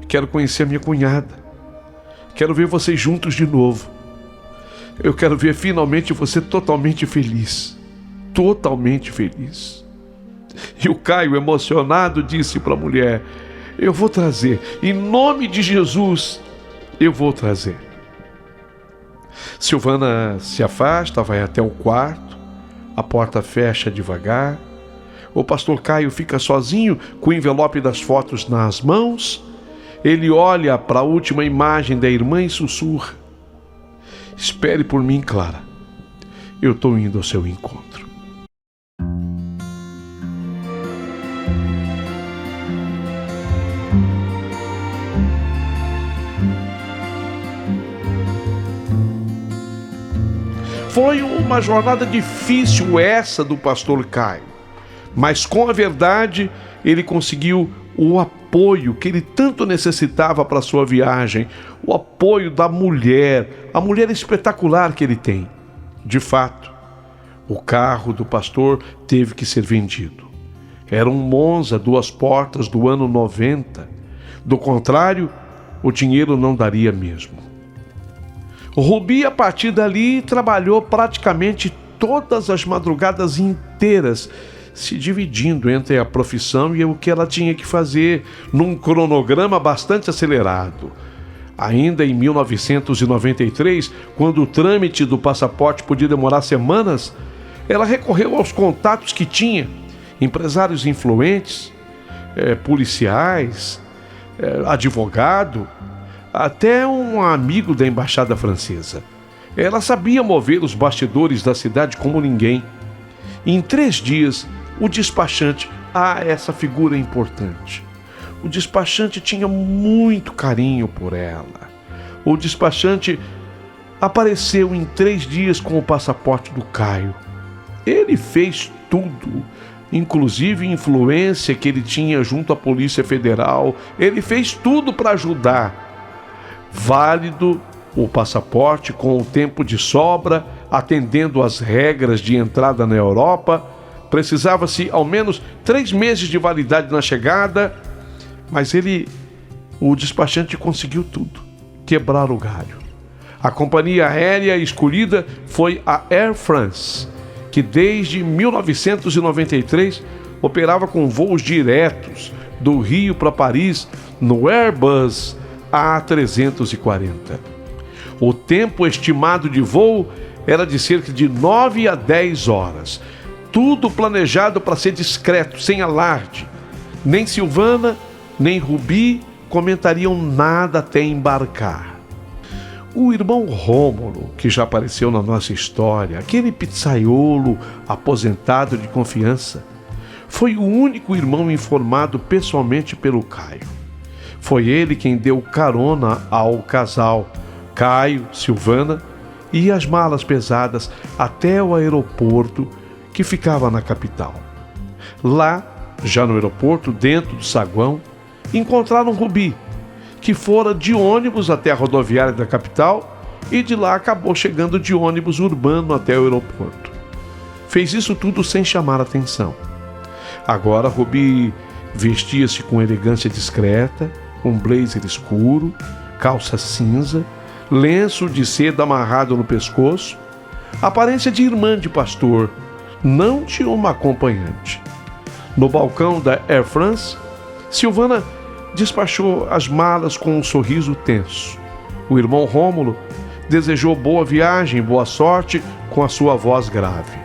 Quero conhecer a minha cunhada. Quero ver vocês juntos de novo. Eu quero ver finalmente você totalmente feliz. Totalmente feliz. E o Caio, emocionado, disse para a mulher: eu vou trazer, em nome de Jesus, eu vou trazer. Silvana se afasta, vai até o quarto, a porta fecha devagar. O pastor Caio fica sozinho com o envelope das fotos nas mãos. Ele olha para a última imagem da irmã e sussurra: espere por mim, Clara. Eu estou indo ao seu encontro. Foi uma jornada difícil essa do pastor Caio, mas com a verdade ele conseguiu o apoio que ele tanto necessitava para a sua viagem, o apoio da mulher, a mulher espetacular que ele tem. De fato, o carro do pastor teve que ser vendido. Era um Monza 2 portas do ano 90. Do contrário, o dinheiro não daria mesmo. O Rubi, a partir dali, trabalhou praticamente todas as madrugadas inteiras, se dividindo entre a profissão e o que ela tinha que fazer, num cronograma bastante acelerado. Ainda em 1993, quando o trâmite do passaporte podia demorar semanas, ela recorreu aos contatos que tinha, empresários influentes, policiais, advogado, até um amigo da embaixada francesa. Ela sabia mover os bastidores da cidade como ninguém. Em 3 dias, o despachante, essa figura importante. O despachante tinha muito carinho por ela. O despachante apareceu em 3 dias com o passaporte do Caio. Ele fez tudo, inclusive influência que ele tinha junto à Polícia Federal. Ele fez tudo para ajudar. Válido o passaporte com o tempo de sobra, atendendo às regras de entrada na Europa. Precisava-se ao menos 3 meses de validade na chegada, mas o despachante conseguiu tudo, quebrar o galho. A companhia aérea escolhida foi a Air France, que desde 1993 operava com voos diretos do Rio para Paris no Airbus A340. O tempo estimado de voo era de cerca de 9 a 10 horas. Tudo planejado para ser discreto, sem alarde. Nem Silvana, nem Rubi comentariam nada até embarcar. O irmão Rômulo, que já apareceu na nossa história, aquele pizzaiolo aposentado de confiança, foi o único irmão informado pessoalmente pelo Caio. Foi ele quem deu carona ao casal, Caio, Silvana, e as malas pesadas até o aeroporto que ficava na capital. Lá, já no aeroporto, dentro do saguão, encontraram Rubi, que fora de ônibus até a rodoviária da capital e de lá acabou chegando de ônibus urbano até o aeroporto. Fez isso tudo sem chamar atenção. Agora Ruby vestia-se com elegância discreta, um blazer escuro, calça cinza, lenço de seda amarrado no pescoço, aparência de irmã de pastor, não de uma acompanhante. No balcão da Air France, Silvana despachou as malas com um sorriso tenso. O irmão Rômulo desejou boa viagem, boa sorte, com a sua voz grave.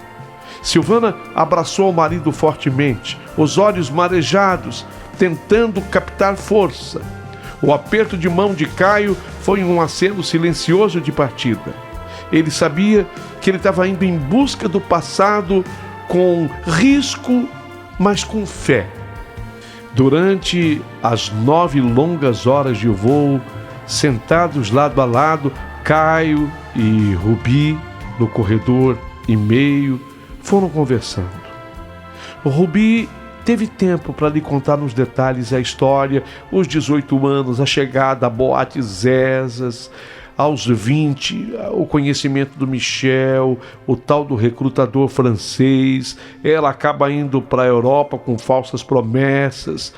Silvana abraçou o marido fortemente, os olhos marejados, tentando captar força. O aperto de mão de Caio foi um aceno silencioso de partida. Ele sabia que ele estava indo em busca do passado com risco, mas com fé. Durante as 9 longas horas de voo, sentados lado a lado, Caio e Ruby, no corredor e meio, foram conversando. Ruby teve tempo para lhe contar nos detalhes a história, os 18 anos, a chegada a Boate Zezas, aos 20, o conhecimento do Michel, o tal do recrutador francês. Ela acaba indo para a Europa com falsas promessas.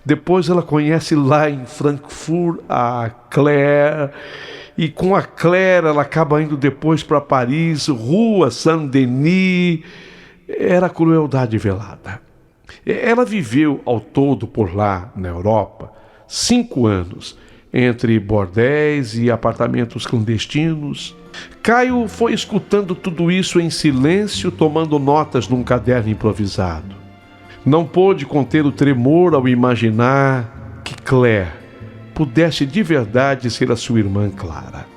Depois ela conhece lá em Frankfurt a Claire, e com a Claire ela acaba indo depois para Paris, Rua Saint-Denis. Era crueldade velada. Ela viveu ao todo por lá, na Europa, 5 anos, entre bordéis e apartamentos clandestinos. Caio foi escutando tudo isso em silêncio, tomando notas num caderno improvisado. Não pôde conter o tremor ao imaginar que Claire pudesse de verdade ser a sua irmã Clara.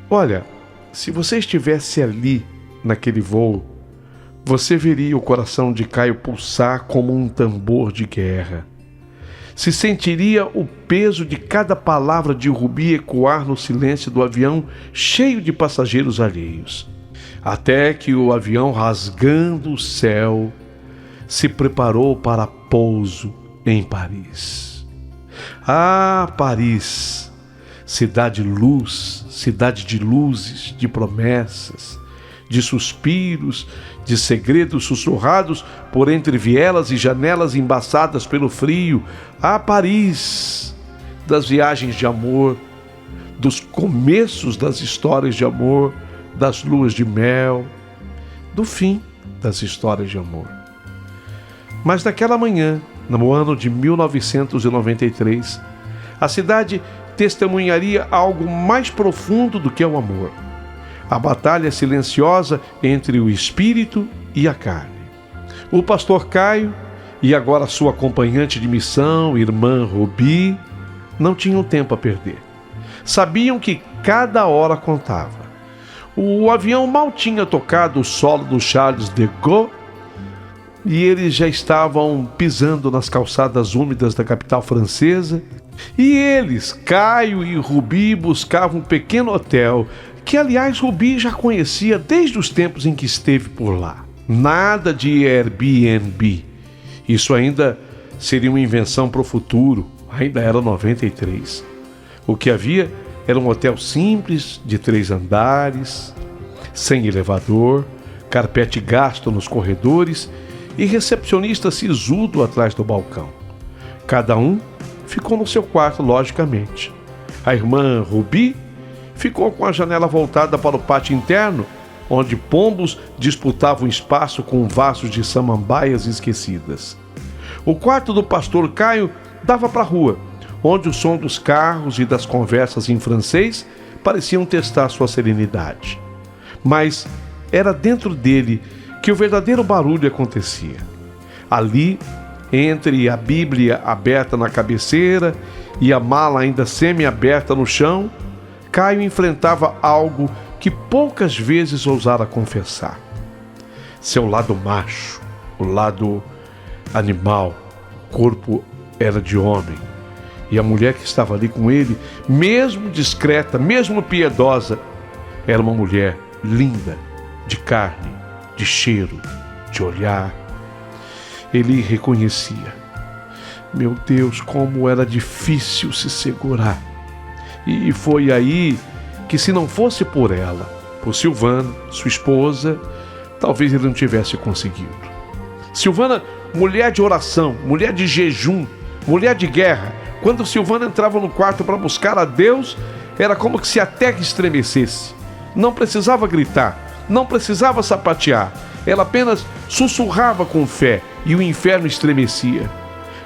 Olha, se você estivesse ali naquele voo, você veria o coração de Caio pulsar como um tambor de guerra. Se sentiria o peso de cada palavra de Ruby ecoar no silêncio do avião cheio de passageiros alheios. Até que o avião, rasgando o céu, se preparou para pouso em Paris. Ah, Paris! Cidade luz, cidade de luzes, de promessas, de suspiros, de segredos sussurrados por entre vielas e janelas embaçadas pelo frio. A Paris, das viagens de amor, dos começos das histórias de amor, das luas de mel, do fim das histórias de amor. Mas naquela manhã, no ano de 1993, a cidade testemunharia algo mais profundo do que o amor. A batalha silenciosa entre o espírito e a carne. O pastor Caio e agora sua acompanhante de missão, irmã Ruby, não tinham tempo a perder. Sabiam que cada hora contava. O avião mal tinha tocado o solo do Charles de Gaulle e eles já estavam pisando nas calçadas úmidas da capital francesa. E eles, Caio e Ruby, buscavam um pequeno hotel que, aliás, Ruby já conhecia desde os tempos em que esteve por lá. Nada de Airbnb. Isso ainda seria uma invenção para o futuro. Ainda era 93. O que havia era um hotel simples, de 3 andares, sem elevador, carpete gasto nos corredores e recepcionista sisudo atrás do balcão. Cada um ficou no seu quarto, logicamente. A irmã Ruby ficou com a janela voltada para o pátio interno, onde pombos disputavam espaço com vasos de samambaias esquecidas. O quarto do pastor Caio dava para a rua, onde o som dos carros e das conversas em francês pareciam testar sua serenidade. Mas era dentro dele que o verdadeiro barulho acontecia. Ali, entre a Bíblia aberta na cabeceira e a mala ainda semi-aberta no chão, Caio enfrentava algo que poucas vezes ousara confessar. Seu lado macho, o lado animal, o corpo era de homem. E a mulher que estava ali com ele, mesmo discreta, mesmo piedosa, era uma mulher linda, de carne, de cheiro, de olhar. Ele reconhecia. Meu Deus, como era difícil se segurar. E foi aí que, se não fosse por ela, por Silvana, sua esposa, talvez ele não tivesse conseguido. Silvana, mulher de oração, mulher de jejum, mulher de guerra. Quando Silvana entrava no quarto para buscar a Deus, era como que se a terra estremecesse. Não precisava gritar, não precisava sapatear. Ela apenas sussurrava com fé e o inferno estremecia.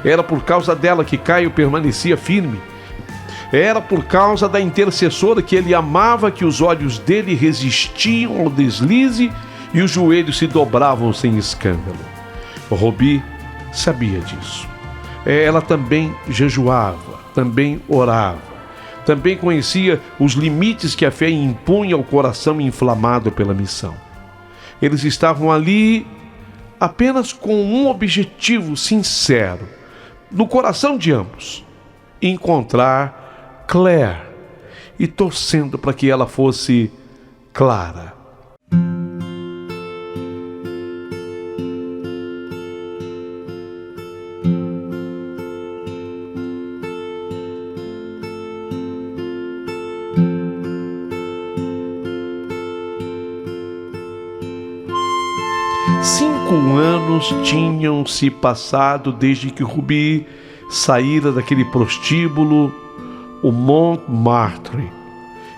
Era por causa dela que Caio permanecia firme. Era por causa da intercessora que ele amava que os olhos dele resistiam ao deslize e os joelhos se dobravam sem escândalo. Rubi sabia disso. Ela também jejuava, também orava, também conhecia os limites que a fé impunha ao coração inflamado pela missão. Eles estavam ali apenas com um objetivo sincero, no coração de ambos: encontrar Claire, e torcendo para que ela fosse Clara. Cinco anos tinham se passado desde que Rubi saíra daquele prostíbulo, o Montmartre,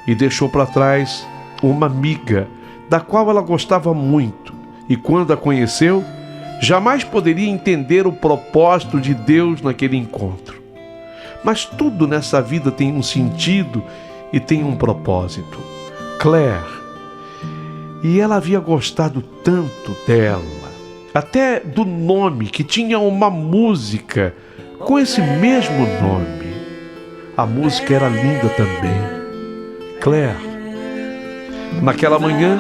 e deixou para trás uma amiga da qual ela gostava muito, e quando a conheceu, jamais poderia entender o propósito de Deus naquele encontro. Mas tudo nessa vida tem um sentido e tem um propósito. Claire. E ela havia gostado tanto dela, até do nome, que tinha uma música com esse mesmo nome. A música era linda também. Claire. Naquela manhã,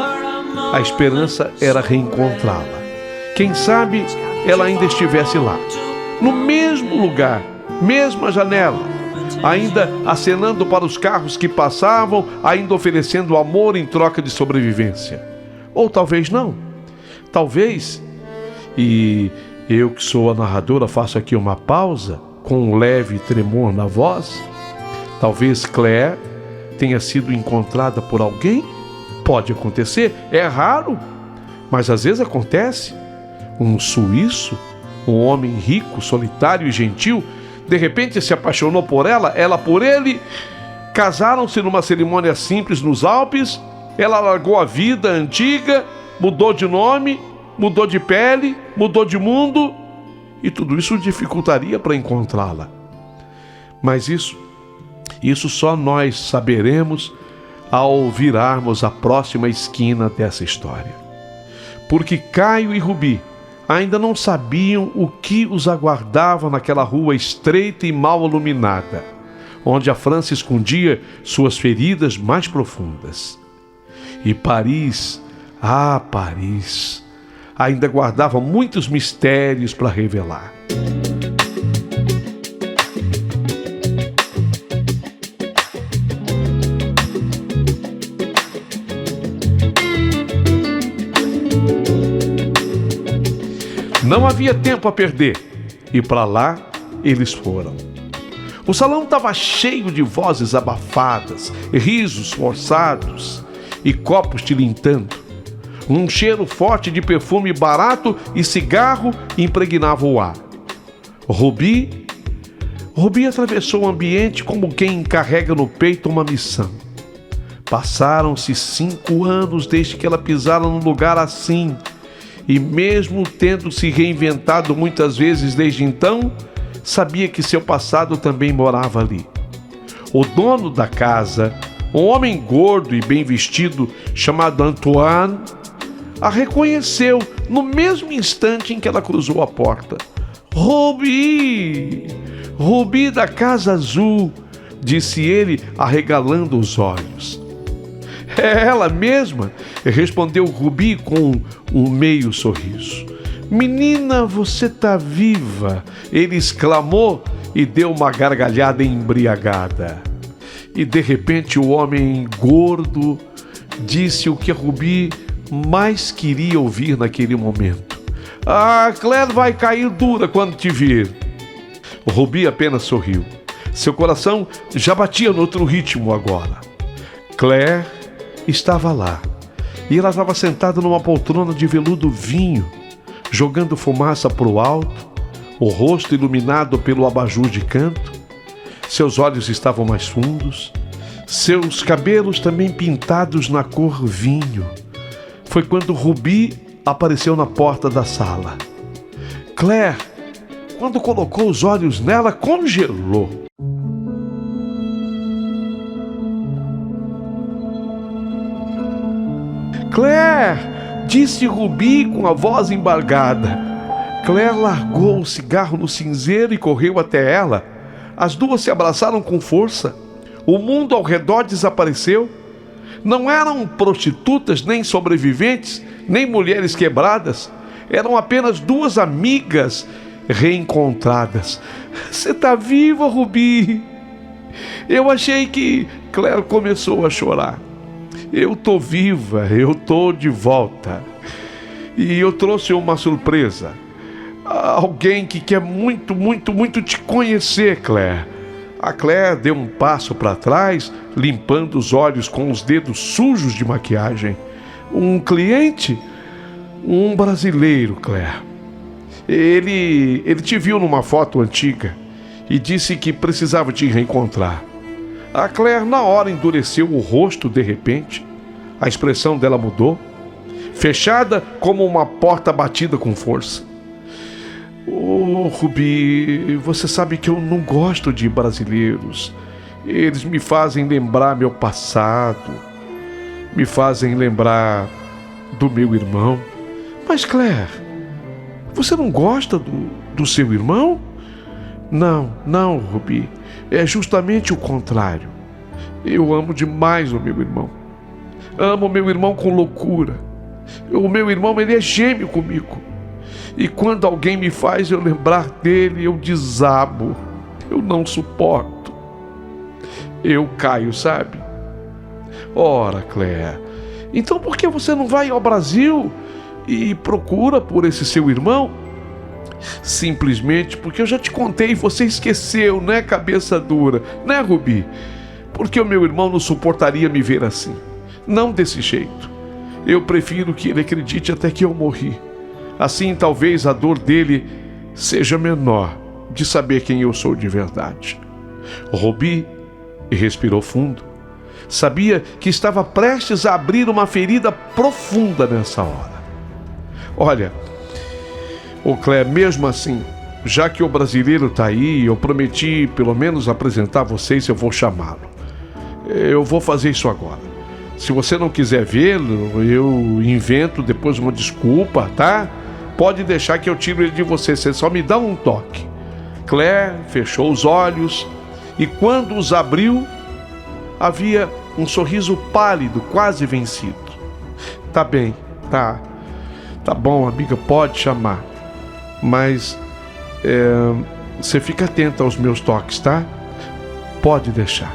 a esperança era reencontrá-la. Quem sabe ela ainda estivesse lá, no mesmo lugar, mesma janela, ainda acenando para os carros que passavam, ainda oferecendo amor em troca de sobrevivência. Ou talvez não. Talvez, e eu que sou a narradora faço aqui uma pausa, com um leve tremor na voz, talvez Claire tenha sido encontrada por alguém. Pode acontecer, é raro, mas às vezes acontece. Um suíço, um homem rico, solitário e gentil, de repente se apaixonou por ela, ela por ele, casaram-se numa cerimônia simples nos Alpes. Ela largou a vida antiga, mudou de nome, mudou de pele, mudou de mundo, e tudo isso dificultaria para encontrá-la. Mas isso só nós saberemos ao virarmos a próxima esquina dessa história. Porque Caio e Rubi ainda não sabiam o que os aguardava naquela rua estreita e mal iluminada, onde a França escondia suas feridas mais profundas. E Paris, Paris, ainda guardava muitos mistérios para revelar. Não havia tempo a perder, e para lá eles foram. O salão estava cheio de vozes abafadas, risos forçados e copos tilintando. Um cheiro forte de perfume barato e cigarro impregnava o ar. Rubi atravessou o ambiente como quem carrega no peito uma missão. Passaram-se 5 anos desde que ela pisara num lugar assim, e mesmo tendo se reinventado muitas vezes desde então, sabia que seu passado também morava ali. O dono da casa, um homem gordo e bem vestido chamado Antoine, a reconheceu no mesmo instante em que ela cruzou a porta. Rubi! Rubi da Casa Azul, disse ele, arregalando os olhos. É ela mesma, respondeu Rubi com um meio sorriso. Menina, você tá viva, ele exclamou e deu uma gargalhada embriagada. E de repente o homem gordo disse o que a Rubi mais queria ouvir naquele momento. Claire vai cair dura quando te vir. Rubi apenas sorriu. Seu coração já batia no outro ritmo agora. Claire estava lá, e ela estava sentada numa poltrona de veludo vinho, jogando fumaça para o alto, o rosto iluminado pelo abajur de canto. Seus olhos estavam mais fundos, seus cabelos também pintados na cor vinho. Foi quando Ruby apareceu na porta da sala. Claire, quando colocou os olhos nela, congelou. Claire, disse Ruby com a voz embargada. Claire largou o cigarro no cinzeiro e correu até ela. As duas se abraçaram com força. O mundo ao redor desapareceu. Não eram prostitutas, nem sobreviventes, nem mulheres quebradas. Eram apenas duas amigas reencontradas. Você está viva, Ruby? Eu achei que... Claire começou a chorar. Eu tô viva, eu tô de volta. E eu trouxe uma surpresa. Alguém que quer muito, muito, muito te conhecer, Claire. A Claire deu um passo para trás, limpando os olhos com os dedos sujos de maquiagem. Um cliente? Um brasileiro, Claire. Ele te viu numa foto antiga e disse que precisava te reencontrar. A Claire na hora endureceu o rosto de repente. A expressão dela mudou, fechada como uma porta batida com força. Oh, Ruby, você sabe que eu não gosto de brasileiros. Eles me fazem lembrar meu passado, me fazem lembrar do meu irmão. Mas Claire, você não gosta do seu irmão? Não, Ruby. É justamente o contrário. Eu amo demais o meu irmão. Amo meu irmão com loucura. O meu irmão, ele é gêmeo comigo. E quando alguém me faz eu lembrar dele, eu desabo. Eu não suporto. Eu caio, sabe? Ora, Claire, então por que você não vai ao Brasil e procura por esse seu irmão? Simplesmente porque eu já te contei e você esqueceu, né, cabeça dura? Né, Ruby? Porque o meu irmão não suportaria me ver assim. Não desse jeito. Eu prefiro que ele acredite até que eu morri. Assim talvez a dor dele seja menor de saber quem eu sou de verdade. Ruby respirou fundo. Sabia que estava prestes a abrir uma ferida profunda nessa hora. Olha, Claire, mesmo assim, já que o brasileiro está aí, eu prometi pelo menos apresentar vocês, eu vou chamá-lo. Eu vou fazer isso agora. Se você não quiser vê-lo, eu invento depois uma desculpa, tá? Pode deixar que eu tiro ele de você, você só me dá um toque. Claire fechou os olhos e quando os abriu, havia um sorriso pálido, quase vencido. Tá bem, tá bom, amiga, pode chamar. Mas você fica atenta aos meus toques, tá? Pode deixar.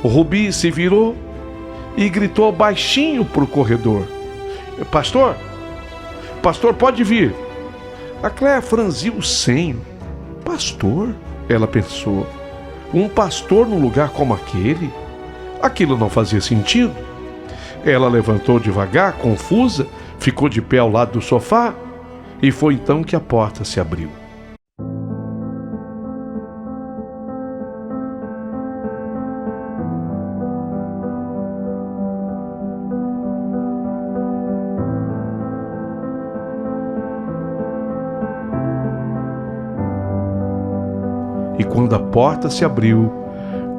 O Ruby se virou e gritou baixinho pro corredor. Pastor, pode vir. A Claire franziu o senho. Pastor? Ela pensou. Um pastor num lugar como aquele? Aquilo não fazia sentido. Ela levantou devagar, confusa, ficou de pé ao lado do sofá e foi então que a porta se abriu. E quando a porta se abriu,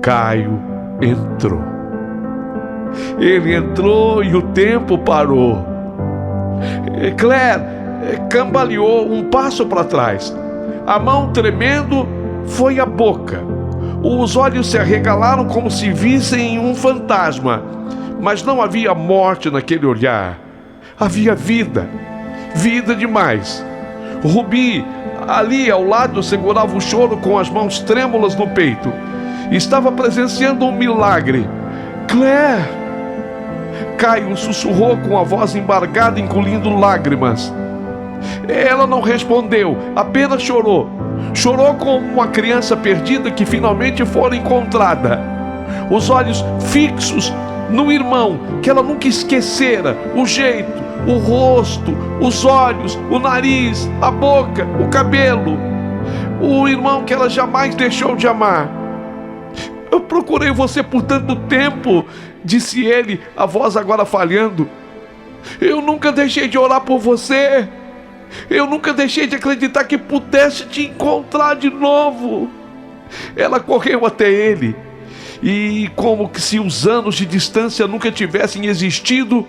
Caio entrou. Ele entrou e o tempo parou. Claire cambaleou um passo para trás. A mão tremendo foi à boca. Os olhos se arregalaram como se vissem um fantasma. Mas não havia morte naquele olhar. Havia vida. Vida demais. Ruby, ali ao lado, segurava o choro com as mãos trêmulas no peito. Estava presenciando um milagre. Claire! Caio sussurrou com a voz embargada, engolindo lágrimas. Ela não respondeu, apenas chorou. Chorou como uma criança perdida que finalmente fora encontrada. Os olhos fixos no irmão que ela nunca esquecera, o jeito, o rosto, os olhos, o nariz, a boca, o cabelo. O irmão que ela jamais deixou de amar. Eu procurei você por tanto tempo, disse ele, a voz agora falhando. Eu nunca deixei de orar por você. Eu nunca deixei de acreditar que pudesse te encontrar de novo. Ela correu até ele e, como que se os anos de distância nunca tivessem existido,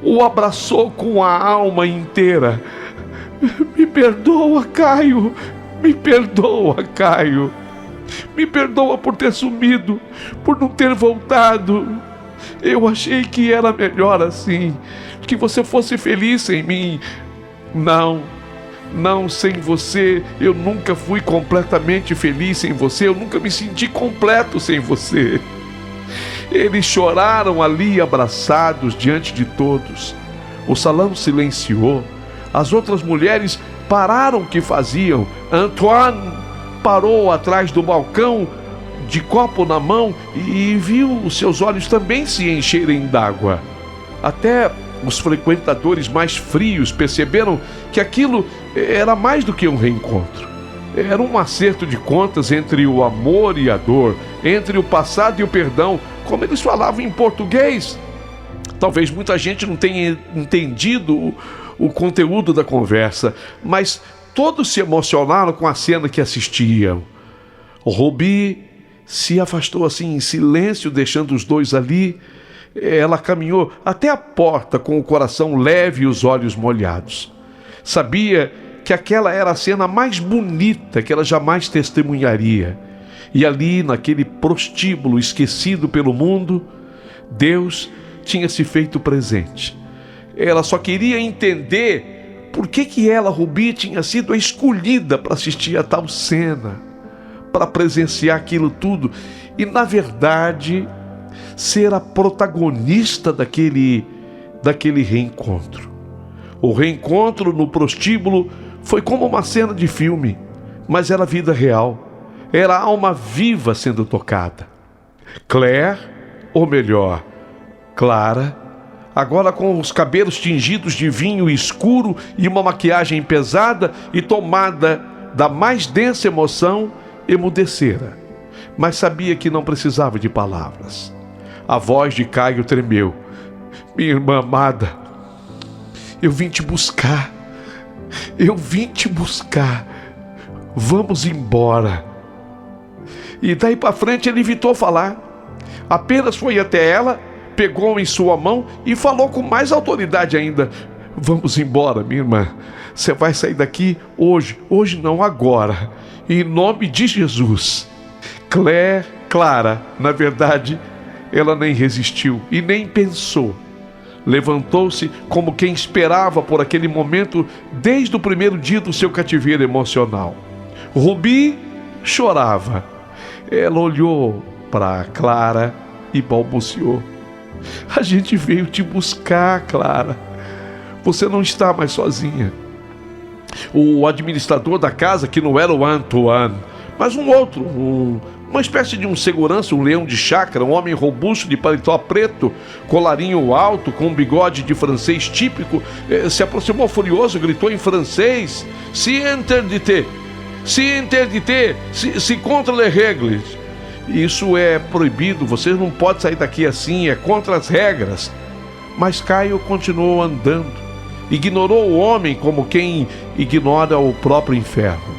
o abraçou com a alma inteira. Me perdoa, Caio. Me perdoa, Caio. Me perdoa por ter sumido, por não ter voltado. Eu achei que era melhor assim, que você fosse feliz sem mim. Não, sem você. Eu nunca fui completamente feliz sem você. Eu nunca me senti completo sem você. Eles choraram ali abraçados diante de todos. O salão silenciou. As outras mulheres pararam o que faziam. Antoine parou atrás do balcão, de copo na mão, e viu os seus olhos também se encherem d'água. Até os frequentadores mais frios perceberam que aquilo era mais do que um reencontro. Era um acerto de contas entre o amor e a dor, entre o passado e o perdão, como eles falavam em português. Talvez muita gente não tenha entendido o conteúdo da conversa, mas todos se emocionaram com a cena que assistiam. Ruby se afastou assim em silêncio, deixando os dois ali. Ela caminhou até a porta com o coração leve e os olhos molhados. Sabia que aquela era a cena mais bonita que ela jamais testemunharia. E ali, naquele prostíbulo esquecido pelo mundo, Deus tinha se feito presente. Ela só queria entender por que ela, Ruby, tinha sido a escolhida para assistir a tal cena, para presenciar aquilo tudo e, na verdade, ser a protagonista daquele reencontro. O reencontro no prostíbulo foi como uma cena de filme, mas era vida real. Era a alma viva sendo tocada. Claire, ou melhor, Clara, agora com os cabelos tingidos de vinho escuro e uma maquiagem pesada e tomada da mais densa emoção, emudecera, mas sabia que não precisava de palavras. A voz de Caio tremeu. Minha irmã amada, eu vim te buscar. Eu vim te buscar. Vamos embora. E daí para frente ele evitou falar. Apenas foi até ela, pegou em sua mão e falou com mais autoridade ainda. Vamos embora, minha irmã. Você vai sair daqui hoje. Hoje não, agora. Em nome de Jesus. Clara, na verdade, ela nem resistiu e nem pensou. Levantou-se como quem esperava por aquele momento desde o primeiro dia do seu cativeiro emocional. Ruby chorava. Ela olhou para Clara e balbuciou. A gente veio te buscar, Clara. Você não está mais sozinha. O administrador da casa, que não era o Antoine, mas um outro, uma espécie de um segurança, um leão de chácara, um homem robusto de paletó preto, colarinho alto, com um bigode de francês típico, se aproximou furioso, gritou em francês: "Se interdite, se contra les règles. Isso é proibido, você não pode sair daqui assim, é contra as regras." Mas Caio continuou andando. Ignorou o homem como quem ignora o próprio inferno.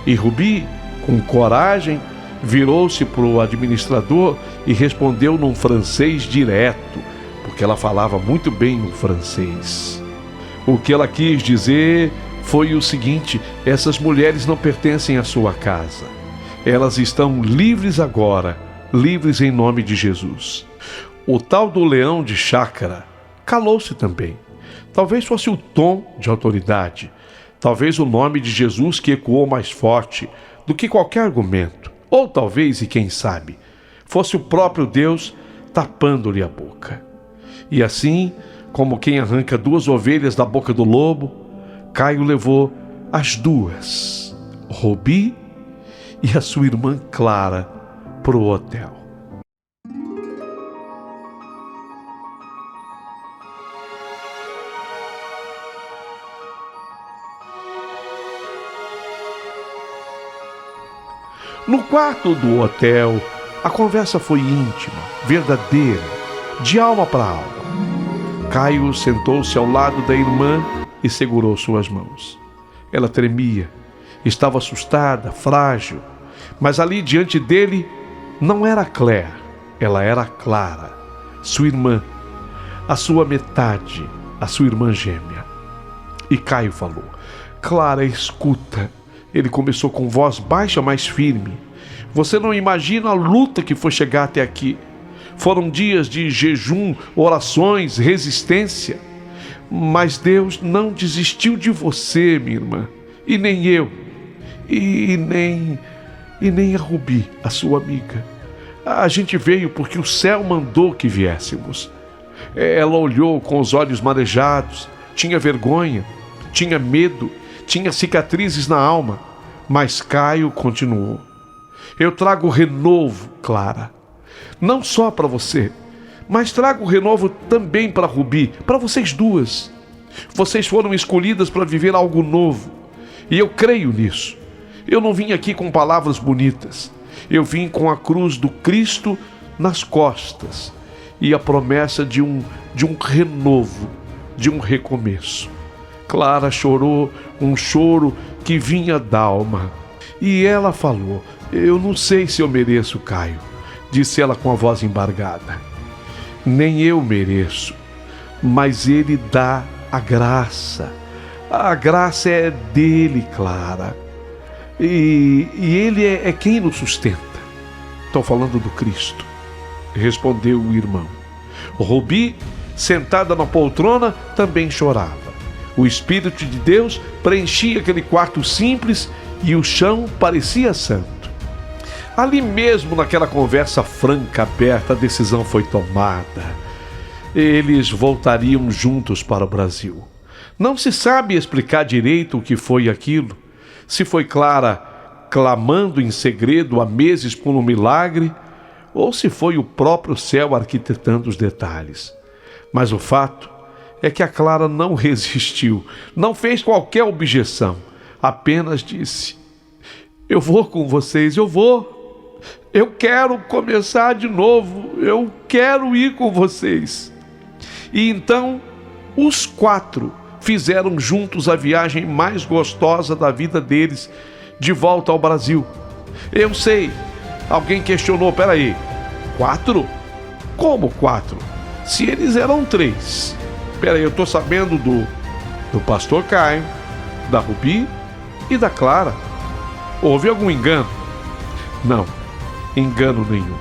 E Ruby, com coragem, virou-se para o administrador e respondeu num francês direto, porque ela falava muito bem o francês. O que ela quis dizer foi o seguinte: essas mulheres não pertencem à sua casa. Elas estão livres agora, livres em nome de Jesus. O tal do leão de chácara calou-se também. Talvez fosse o tom de autoridade, talvez o nome de Jesus que ecoou mais forte do que qualquer argumento, ou talvez, e quem sabe, fosse o próprio Deus tapando-lhe a boca. E assim, como quem arranca duas ovelhas da boca do lobo, Caio levou as duas, Ruby e a sua irmã Clara para o hotel. No quarto do hotel, a conversa foi íntima, verdadeira, de alma para alma. Caio sentou-se ao lado da irmã e segurou suas mãos. Ela tremia, estava assustada, frágil, mas ali diante dele não era Claire, ela era Clara, sua irmã, a sua metade, a sua irmã gêmea. E Caio falou: Clara, escuta. Ele começou com voz baixa, mas firme. Você não imagina a luta que foi chegar até aqui. Foram dias de jejum, orações, resistência. Mas Deus não desistiu de você, minha irmã. E nem eu. E nem a Rubi, a sua amiga. A gente veio porque o céu mandou que viéssemos. Ela olhou com os olhos marejados, tinha vergonha, tinha medo, tinha cicatrizes na alma, mas Caio continuou. Eu trago renovo, Clara, não só para você, mas trago renovo também para Rubi, para vocês duas. Vocês foram escolhidas para viver algo novo, e eu creio nisso. Eu não vim aqui com palavras bonitas, eu vim com a cruz do Cristo nas costas e a promessa de um renovo, de um recomeço. Clara chorou um choro que vinha da alma. E ela falou: eu não sei se eu mereço, Caio, disse ela com a voz embargada. Nem eu mereço, mas ele dá a graça. A graça é dele, Clara. E ele é quem nos sustenta. Estou falando do Cristo, respondeu o irmão. Rubi, sentada na poltrona, também chorava. O Espírito de Deus preenchia aquele quarto simples e o chão parecia santo. Ali mesmo, naquela conversa franca, aberta, a decisão foi tomada. Eles voltariam juntos para o Brasil. Não se sabe explicar direito o que foi aquilo. Se foi Clara clamando em segredo há meses por um milagre, ou se foi o próprio céu arquitetando os detalhes. Mas o fato é que a Clara não resistiu, não fez qualquer objeção, apenas disse: eu vou com vocês, eu vou. Eu quero começar de novo, eu quero ir com vocês. E então, os 4 fizeram juntos a viagem mais gostosa da vida deles, de volta ao Brasil. Eu sei, alguém questionou: peraí, 4? Como 4? Se eles eram 3. Peraí, eu estou sabendo do pastor Caio, da Rubi e da Clara. Houve algum engano? Não, engano nenhum.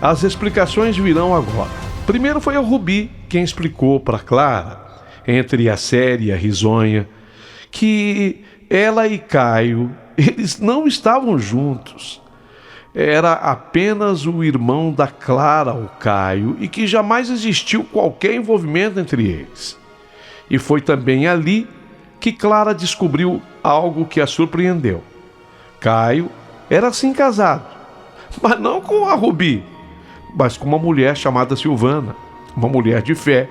As explicações virão agora. Primeiro foi a Rubi quem explicou para Clara, entre a séria e a risonha, que ela e Caio, eles não estavam juntos. Era apenas o irmão da Clara, o Caio, e que jamais existiu qualquer envolvimento entre eles. E foi também ali que Clara descobriu algo que a surpreendeu. Caio era sim casado, mas não com a Rubi, mas com uma mulher chamada Silvana, uma mulher de fé,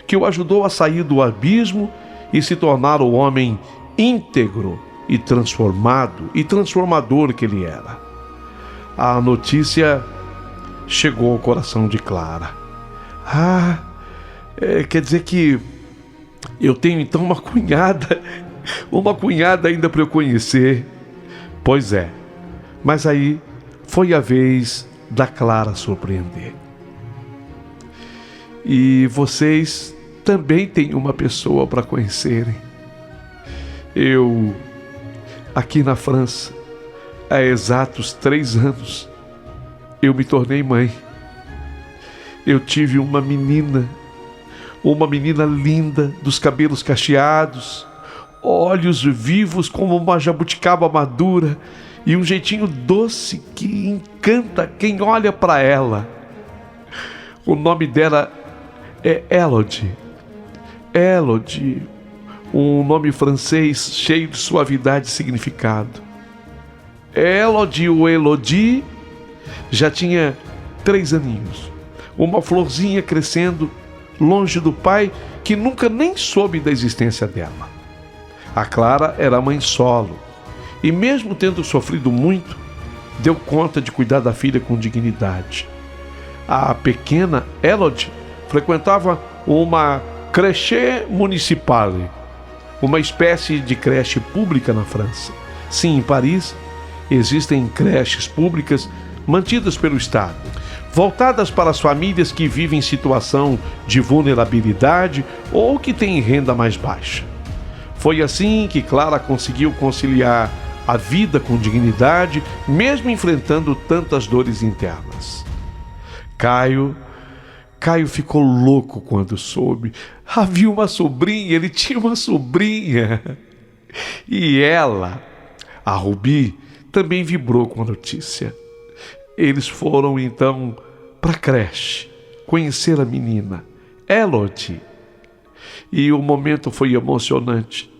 que o ajudou a sair do abismo e se tornar o homem íntegro e transformado e transformador que ele era. A notícia chegou ao coração de Clara. Quer dizer que eu tenho então uma cunhada ainda para eu conhecer. Pois é, mas aí foi a vez da Clara surpreender. E vocês também têm uma pessoa para conhecerem. Eu, aqui na França, há exatos 3 anos, eu me tornei mãe. Eu tive uma menina linda, dos cabelos cacheados, olhos vivos como uma jabuticaba madura e um jeitinho doce que encanta quem olha para ela. O nome dela é Elodie. Elodie, um nome francês cheio de suavidade e significado. Elodie ou Elodie já tinha 3 aninhos. Uma florzinha crescendo longe do pai, que nunca nem soube da existência dela. A Clara era mãe solo e, mesmo tendo sofrido muito, deu conta de cuidar da filha com dignidade. A pequena Elodie frequentava uma creche municipale, uma espécie de creche pública na França. Sim, em Paris existem creches públicas mantidas pelo Estado, voltadas para as famílias que vivem em situação de vulnerabilidade ou que têm renda mais baixa. Foi assim que Clara conseguiu conciliar a vida com dignidade, mesmo enfrentando tantas dores internas. Caio ficou louco quando soube. Havia uma sobrinha, ele tinha uma sobrinha. E ela, a Ruby, também vibrou com a notícia. Eles foram então para a creche conhecer a menina, Elodie. E o momento foi emocionante.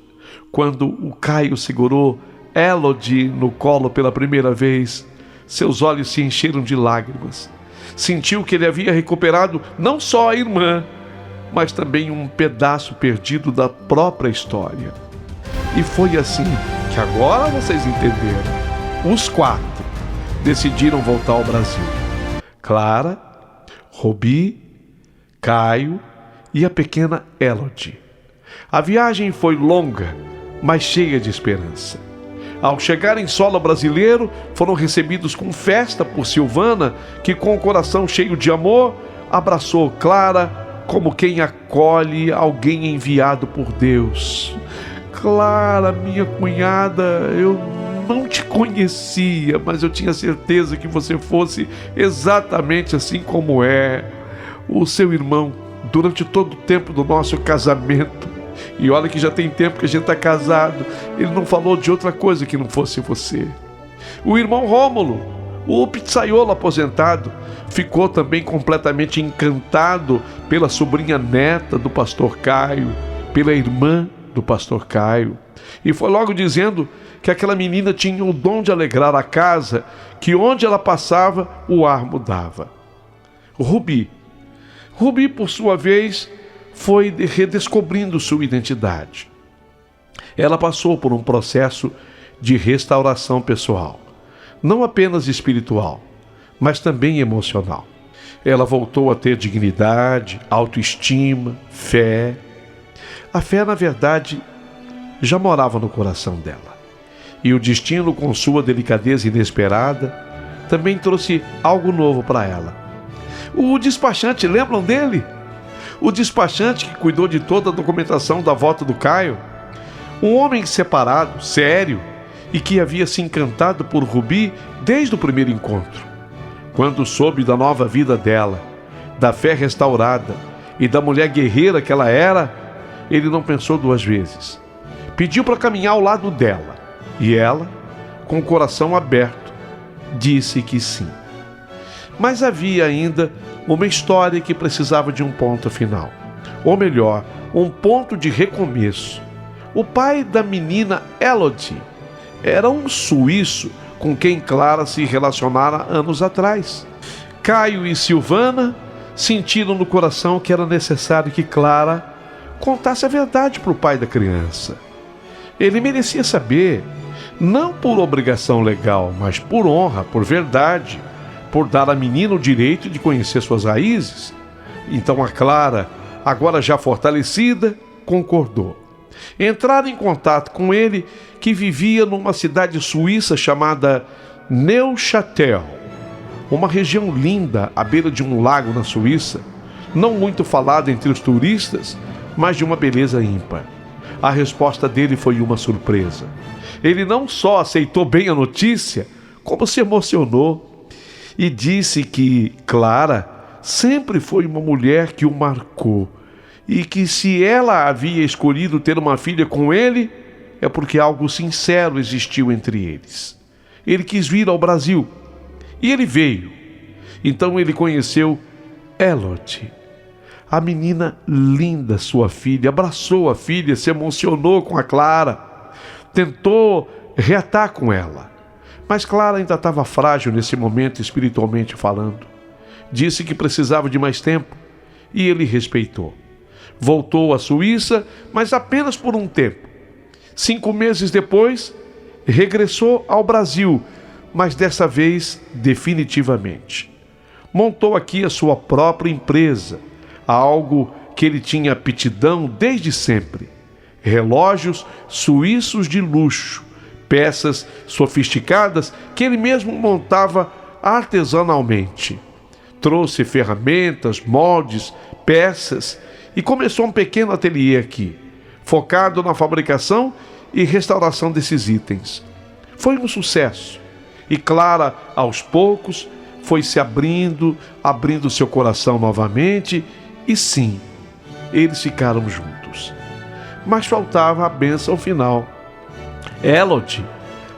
Quando o Caio segurou Elodie no colo pela primeira vez, seus olhos se encheram de lágrimas. Sentiu que ele havia recuperado não só a irmã, mas também um pedaço perdido da própria história. E foi assim que agora vocês entenderam. Os 4 decidiram voltar ao Brasil. Clara, Ruby, Caio e a pequena Elodie. A viagem foi longa, mas cheia de esperança. Ao chegar em solo brasileiro, foram recebidos com festa por Silvana, que com o coração cheio de amor, abraçou Clara como quem acolhe alguém enviado por Deus. Clara, minha cunhada, eu não te conhecia, mas eu tinha certeza que você fosse exatamente assim como é. O seu irmão, durante todo o tempo do nosso casamento, e olha que já tem tempo que a gente está casado, ele não falou de outra coisa que não fosse você. O irmão Rômulo, o pizzaiolo aposentado, ficou também completamente encantado pela sobrinha neta do pastor Caio, pela irmã do pastor Caio, e foi logo dizendo que aquela menina tinha o dom de alegrar a casa, que onde ela passava, o ar mudava. Ruby, por sua vez, foi redescobrindo sua identidade. Ela passou por um processo de restauração pessoal, não apenas espiritual, mas também emocional. Ela voltou a ter dignidade, autoestima, fé. A fé, na verdade, já morava no coração dela. E o destino, com sua delicadeza inesperada, também trouxe algo novo para ela. O despachante, lembram dele? O despachante que cuidou de toda a documentação da volta do Caio. Um homem separado, sério, e que havia se encantado por Ruby desde o primeiro encontro. Quando soube da nova vida dela, da fé restaurada e da mulher guerreira que ela era, ele não pensou 2 vezes. Pediu para caminhar ao lado dela, e ela, com o coração aberto, disse que sim. Mas havia ainda uma história que precisava de um ponto final. Ou melhor, um ponto de recomeço. O pai da menina Elodie era um suíço com quem Clara se relacionara anos atrás. Caio e Silvana sentiram no coração que era necessário que Clara contasse a verdade para o pai da criança. Ele merecia saber, não por obrigação legal, mas por honra, por verdade, por dar à menina o direito de conhecer suas raízes. Então a Clara, agora já fortalecida, concordou. Entraram em contato com ele, que vivia numa cidade suíça chamada Neuchâtel, uma região linda à beira de um lago na Suíça, não muito falada entre os turistas, mas de uma beleza ímpar. A resposta dele foi uma surpresa. Ele não só aceitou bem a notícia, como se emocionou e disse que Clara sempre foi uma mulher que o marcou e que se ela havia escolhido ter uma filha com ele, é porque algo sincero existiu entre eles. Ele quis vir ao Brasil e ele veio. Então ele conheceu Elodie, a menina linda, sua filha, abraçou a filha, se emocionou com a Clara, tentou reatar com ela, Mas Clara ainda estava frágil nesse momento, espiritualmente falando. Disse que precisava de mais tempo e ele respeitou. Voltou à Suíça, mas apenas por um tempo. 5 meses depois, regressou ao Brasil, mas dessa vez definitivamente. Montou aqui a sua própria empresa, algo que ele tinha aptidão desde sempre. Relógios suíços de luxo, peças sofisticadas que ele mesmo montava artesanalmente. Trouxe ferramentas, moldes, peças e começou um pequeno ateliê aqui, focado na fabricação e restauração desses itens. Foi um sucesso e Clara, aos poucos, foi se abrindo seu coração novamente e sim, eles ficaram juntos. Mas faltava a bênção final. Elodie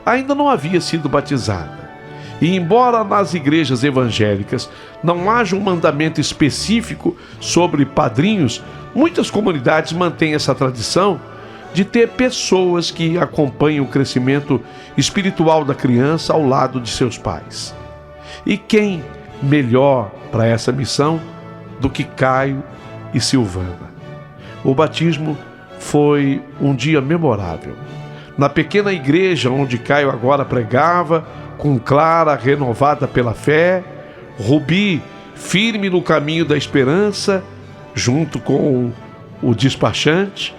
ainda não havia sido batizada. E embora nas igrejas evangélicas não haja um mandamento específico sobre padrinhos, muitas comunidades mantêm essa tradição de ter pessoas que acompanham o crescimento espiritual da criança ao lado de seus pais. E quem melhor para essa missão do que Caio e Silvana? O batismo foi um dia memorável. Na pequena igreja onde Caio agora pregava, com Clara renovada pela fé, Rubi firme no caminho da esperança, junto com o despachante,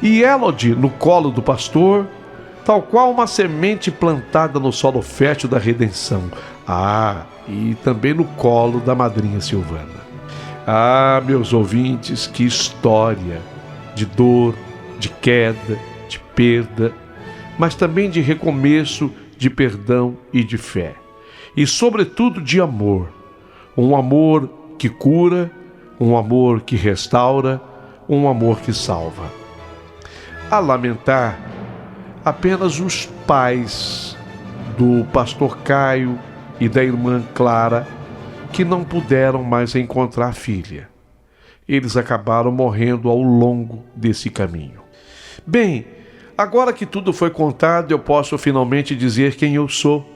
e Elodie no colo do pastor, tal qual uma semente plantada no solo fértil da redenção. E também no colo da madrinha Silvana. Meus ouvintes, que história de dor, de queda, de perda, mas também de recomeço, de perdão e de fé. E, sobretudo, de amor. Um amor que cura, um amor que restaura, um amor que salva. A lamentar, apenas os pais do pastor Caio e da irmã Clara, que não puderam mais encontrar a filha. Eles acabaram morrendo ao longo desse caminho. Bem, agora que tudo foi contado, eu posso finalmente dizer quem eu sou.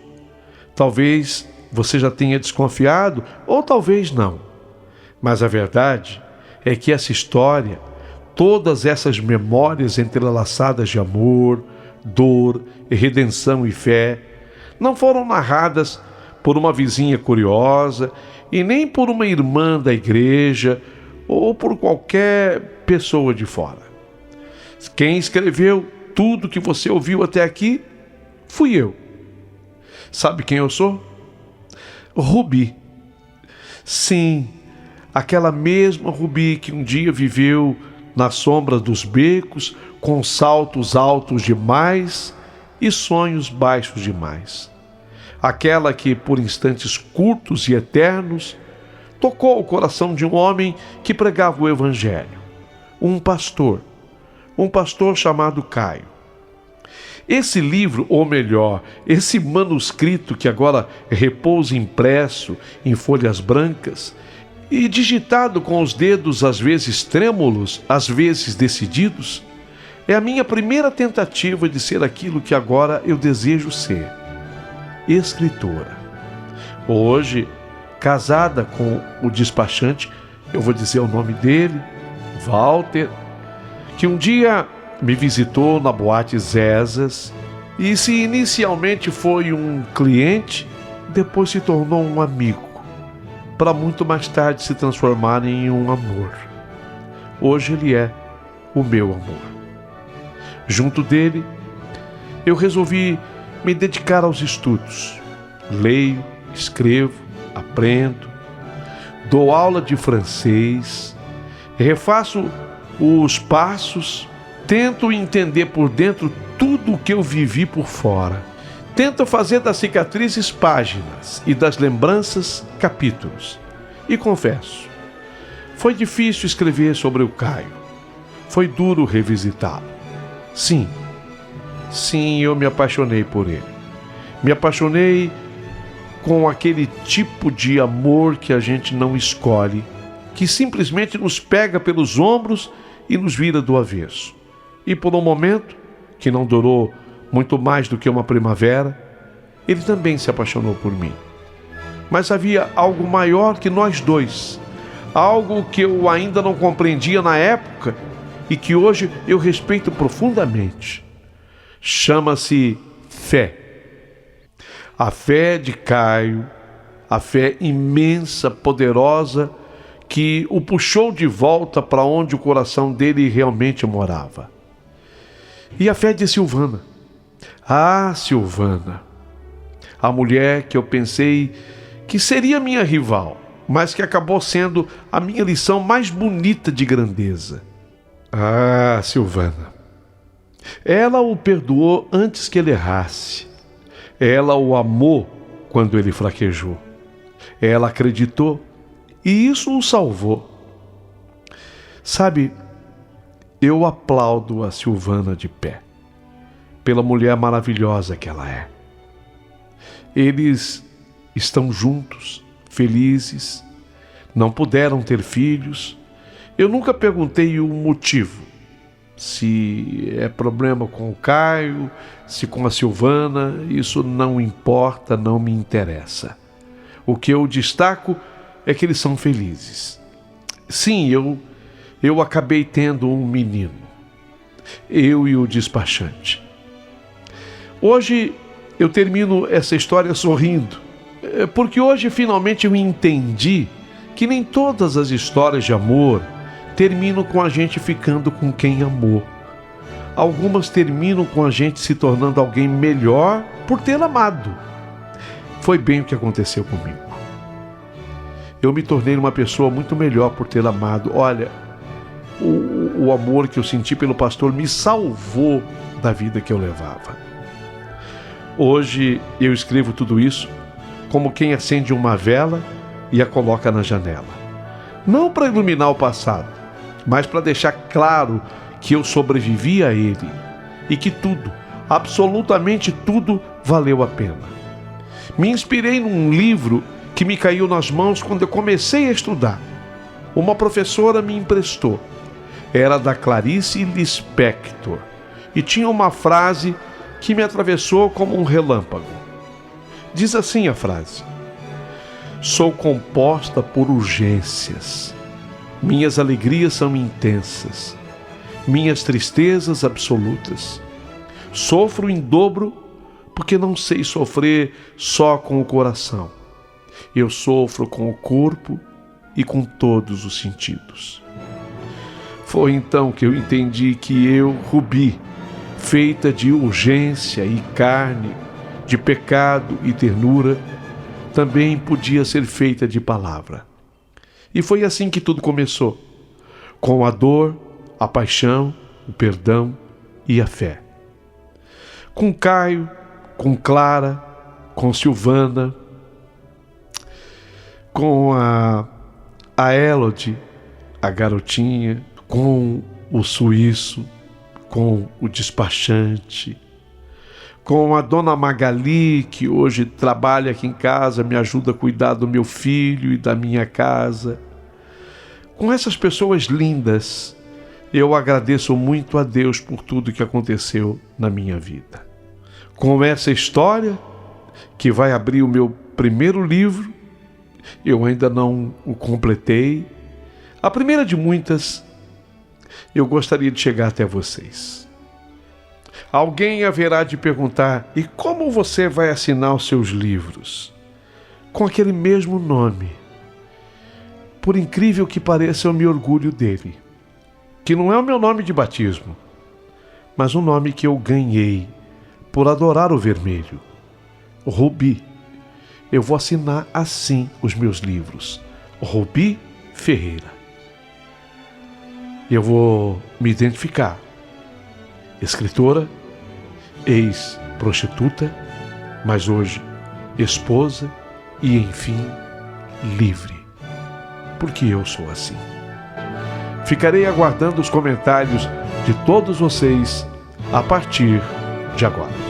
Talvez você já tenha desconfiado, ou talvez não. Mas a verdade é que essa história, todas essas memórias entrelaçadas de amor, dor, redenção e fé, não foram narradas por uma vizinha curiosa e nem por uma irmã da igreja ou por qualquer pessoa de fora. Quem escreveu tudo que você ouviu até aqui fui eu. Sabe quem eu sou? Rubi. Sim, aquela mesma Rubi que um dia viveu nas sombras dos becos, com saltos altos demais e sonhos baixos demais. Aquela que, por instantes curtos e eternos, tocou o coração de um homem que pregava o Evangelho. Um pastor chamado Caio. Esse livro, ou melhor, esse manuscrito que agora repousa impresso em folhas brancas e digitado com os dedos às vezes trêmulos, às vezes decididos, é a minha primeira tentativa de ser aquilo que agora eu desejo ser: escritora. Hoje, casada com o despachante, eu vou dizer o nome dele, Walter, que um dia me visitou na boate Zezas e, se inicialmente foi um cliente, depois se tornou um amigo, para muito mais tarde se transformar em um amor. Hoje ele é o meu amor. Junto dele, eu resolvi me dedicar aos estudos. Leio, escrevo, aprendo, dou aula de francês, refaço os passos, tento entender por dentro tudo o que eu vivi por fora. Tento fazer das cicatrizes páginas e das lembranças capítulos. E confesso, foi difícil escrever sobre o Caio. Foi duro revisitá-lo. Sim, eu me apaixonei por ele. Me apaixonei com aquele tipo de amor que a gente não escolhe, que simplesmente nos pega pelos ombros e nos vira do avesso. E por um momento, que não durou muito mais do que uma primavera, ele também se apaixonou por mim. Mas havia algo maior que nós dois, algo que eu ainda não compreendia na época e que hoje eu respeito profundamente. Chama-se fé. A fé de Caio, a fé imensa, poderosa, que o puxou de volta para onde o coração dele realmente morava. E a fé de Silvana. Ah, Silvana, a mulher que eu pensei que seria minha rival, mas que acabou sendo a minha lição mais bonita de grandeza. Ah, Silvana, ela o perdoou antes que ele errasse. Ela o amou quando ele fraquejou. Ela acreditou e isso o salvou. Sabe, eu aplaudo a Silvana de pé, pela mulher maravilhosa que ela é. Eles estão juntos, felizes, não puderam ter filhos. Eu nunca perguntei o motivo, se é problema com o Caio, se com a Silvana, isso não importa, não me interessa. O que eu destaco é que eles são felizes. Sim, eu acabei tendo um menino, eu e o despachante. Hoje eu termino essa história sorrindo, porque hoje finalmente eu entendi que nem todas as histórias de amor terminam com a gente ficando com quem amou. Algumas terminam com a gente se tornando alguém melhor por ter amado. Foi bem o que aconteceu comigo. Eu me tornei uma pessoa muito melhor por ter amado. Olha, o amor que eu senti pelo pastor me salvou da vida que eu levava. Hoje eu escrevo tudo isso como quem acende uma vela e a coloca na janela. Não para iluminar o passado, mas para deixar claro que eu sobrevivi a ele e que tudo, absolutamente tudo, valeu a pena. Me inspirei num livro que me caiu nas mãos quando eu comecei a estudar. Uma professora me emprestou. Era da Clarice Lispector e tinha uma frase que me atravessou como um relâmpago. Diz assim a frase: sou composta por urgências. Minhas alegrias são intensas, minhas tristezas absolutas. Sofro em dobro porque não sei sofrer só com o coração. Eu sofro com o corpo e com todos os sentidos. Foi então que eu entendi que eu, Rubi, feita de urgência e carne, de pecado e ternura, também podia ser feita de palavra. E foi assim que tudo começou, com a dor, a paixão, o perdão e a fé. Com Caio, com Clara, com Silvana, com a Elodie, a garotinha, com o suíço, com o despachante, com a dona Magali, que hoje trabalha aqui em casa, me ajuda a cuidar do meu filho e da minha casa. Com essas pessoas lindas, eu agradeço muito a Deus por tudo que aconteceu na minha vida. Com essa história, que vai abrir o meu primeiro livro, eu ainda não o completei, a primeira de muitas, eu gostaria de chegar até vocês. Alguém haverá de perguntar: e como você vai assinar os seus livros? Com aquele mesmo nome. Por incrível que pareça, eu me orgulho dele, que não é o meu nome de batismo, mas um nome que eu ganhei por adorar o vermelho. Rubi. Eu vou assinar assim os meus livros: Rubi Ferreira. Eu vou me identificar: escritora, ex-prostituta, mas hoje esposa e, enfim, livre. Porque eu sou assim. Ficarei aguardando os comentários de todos vocês a partir de agora.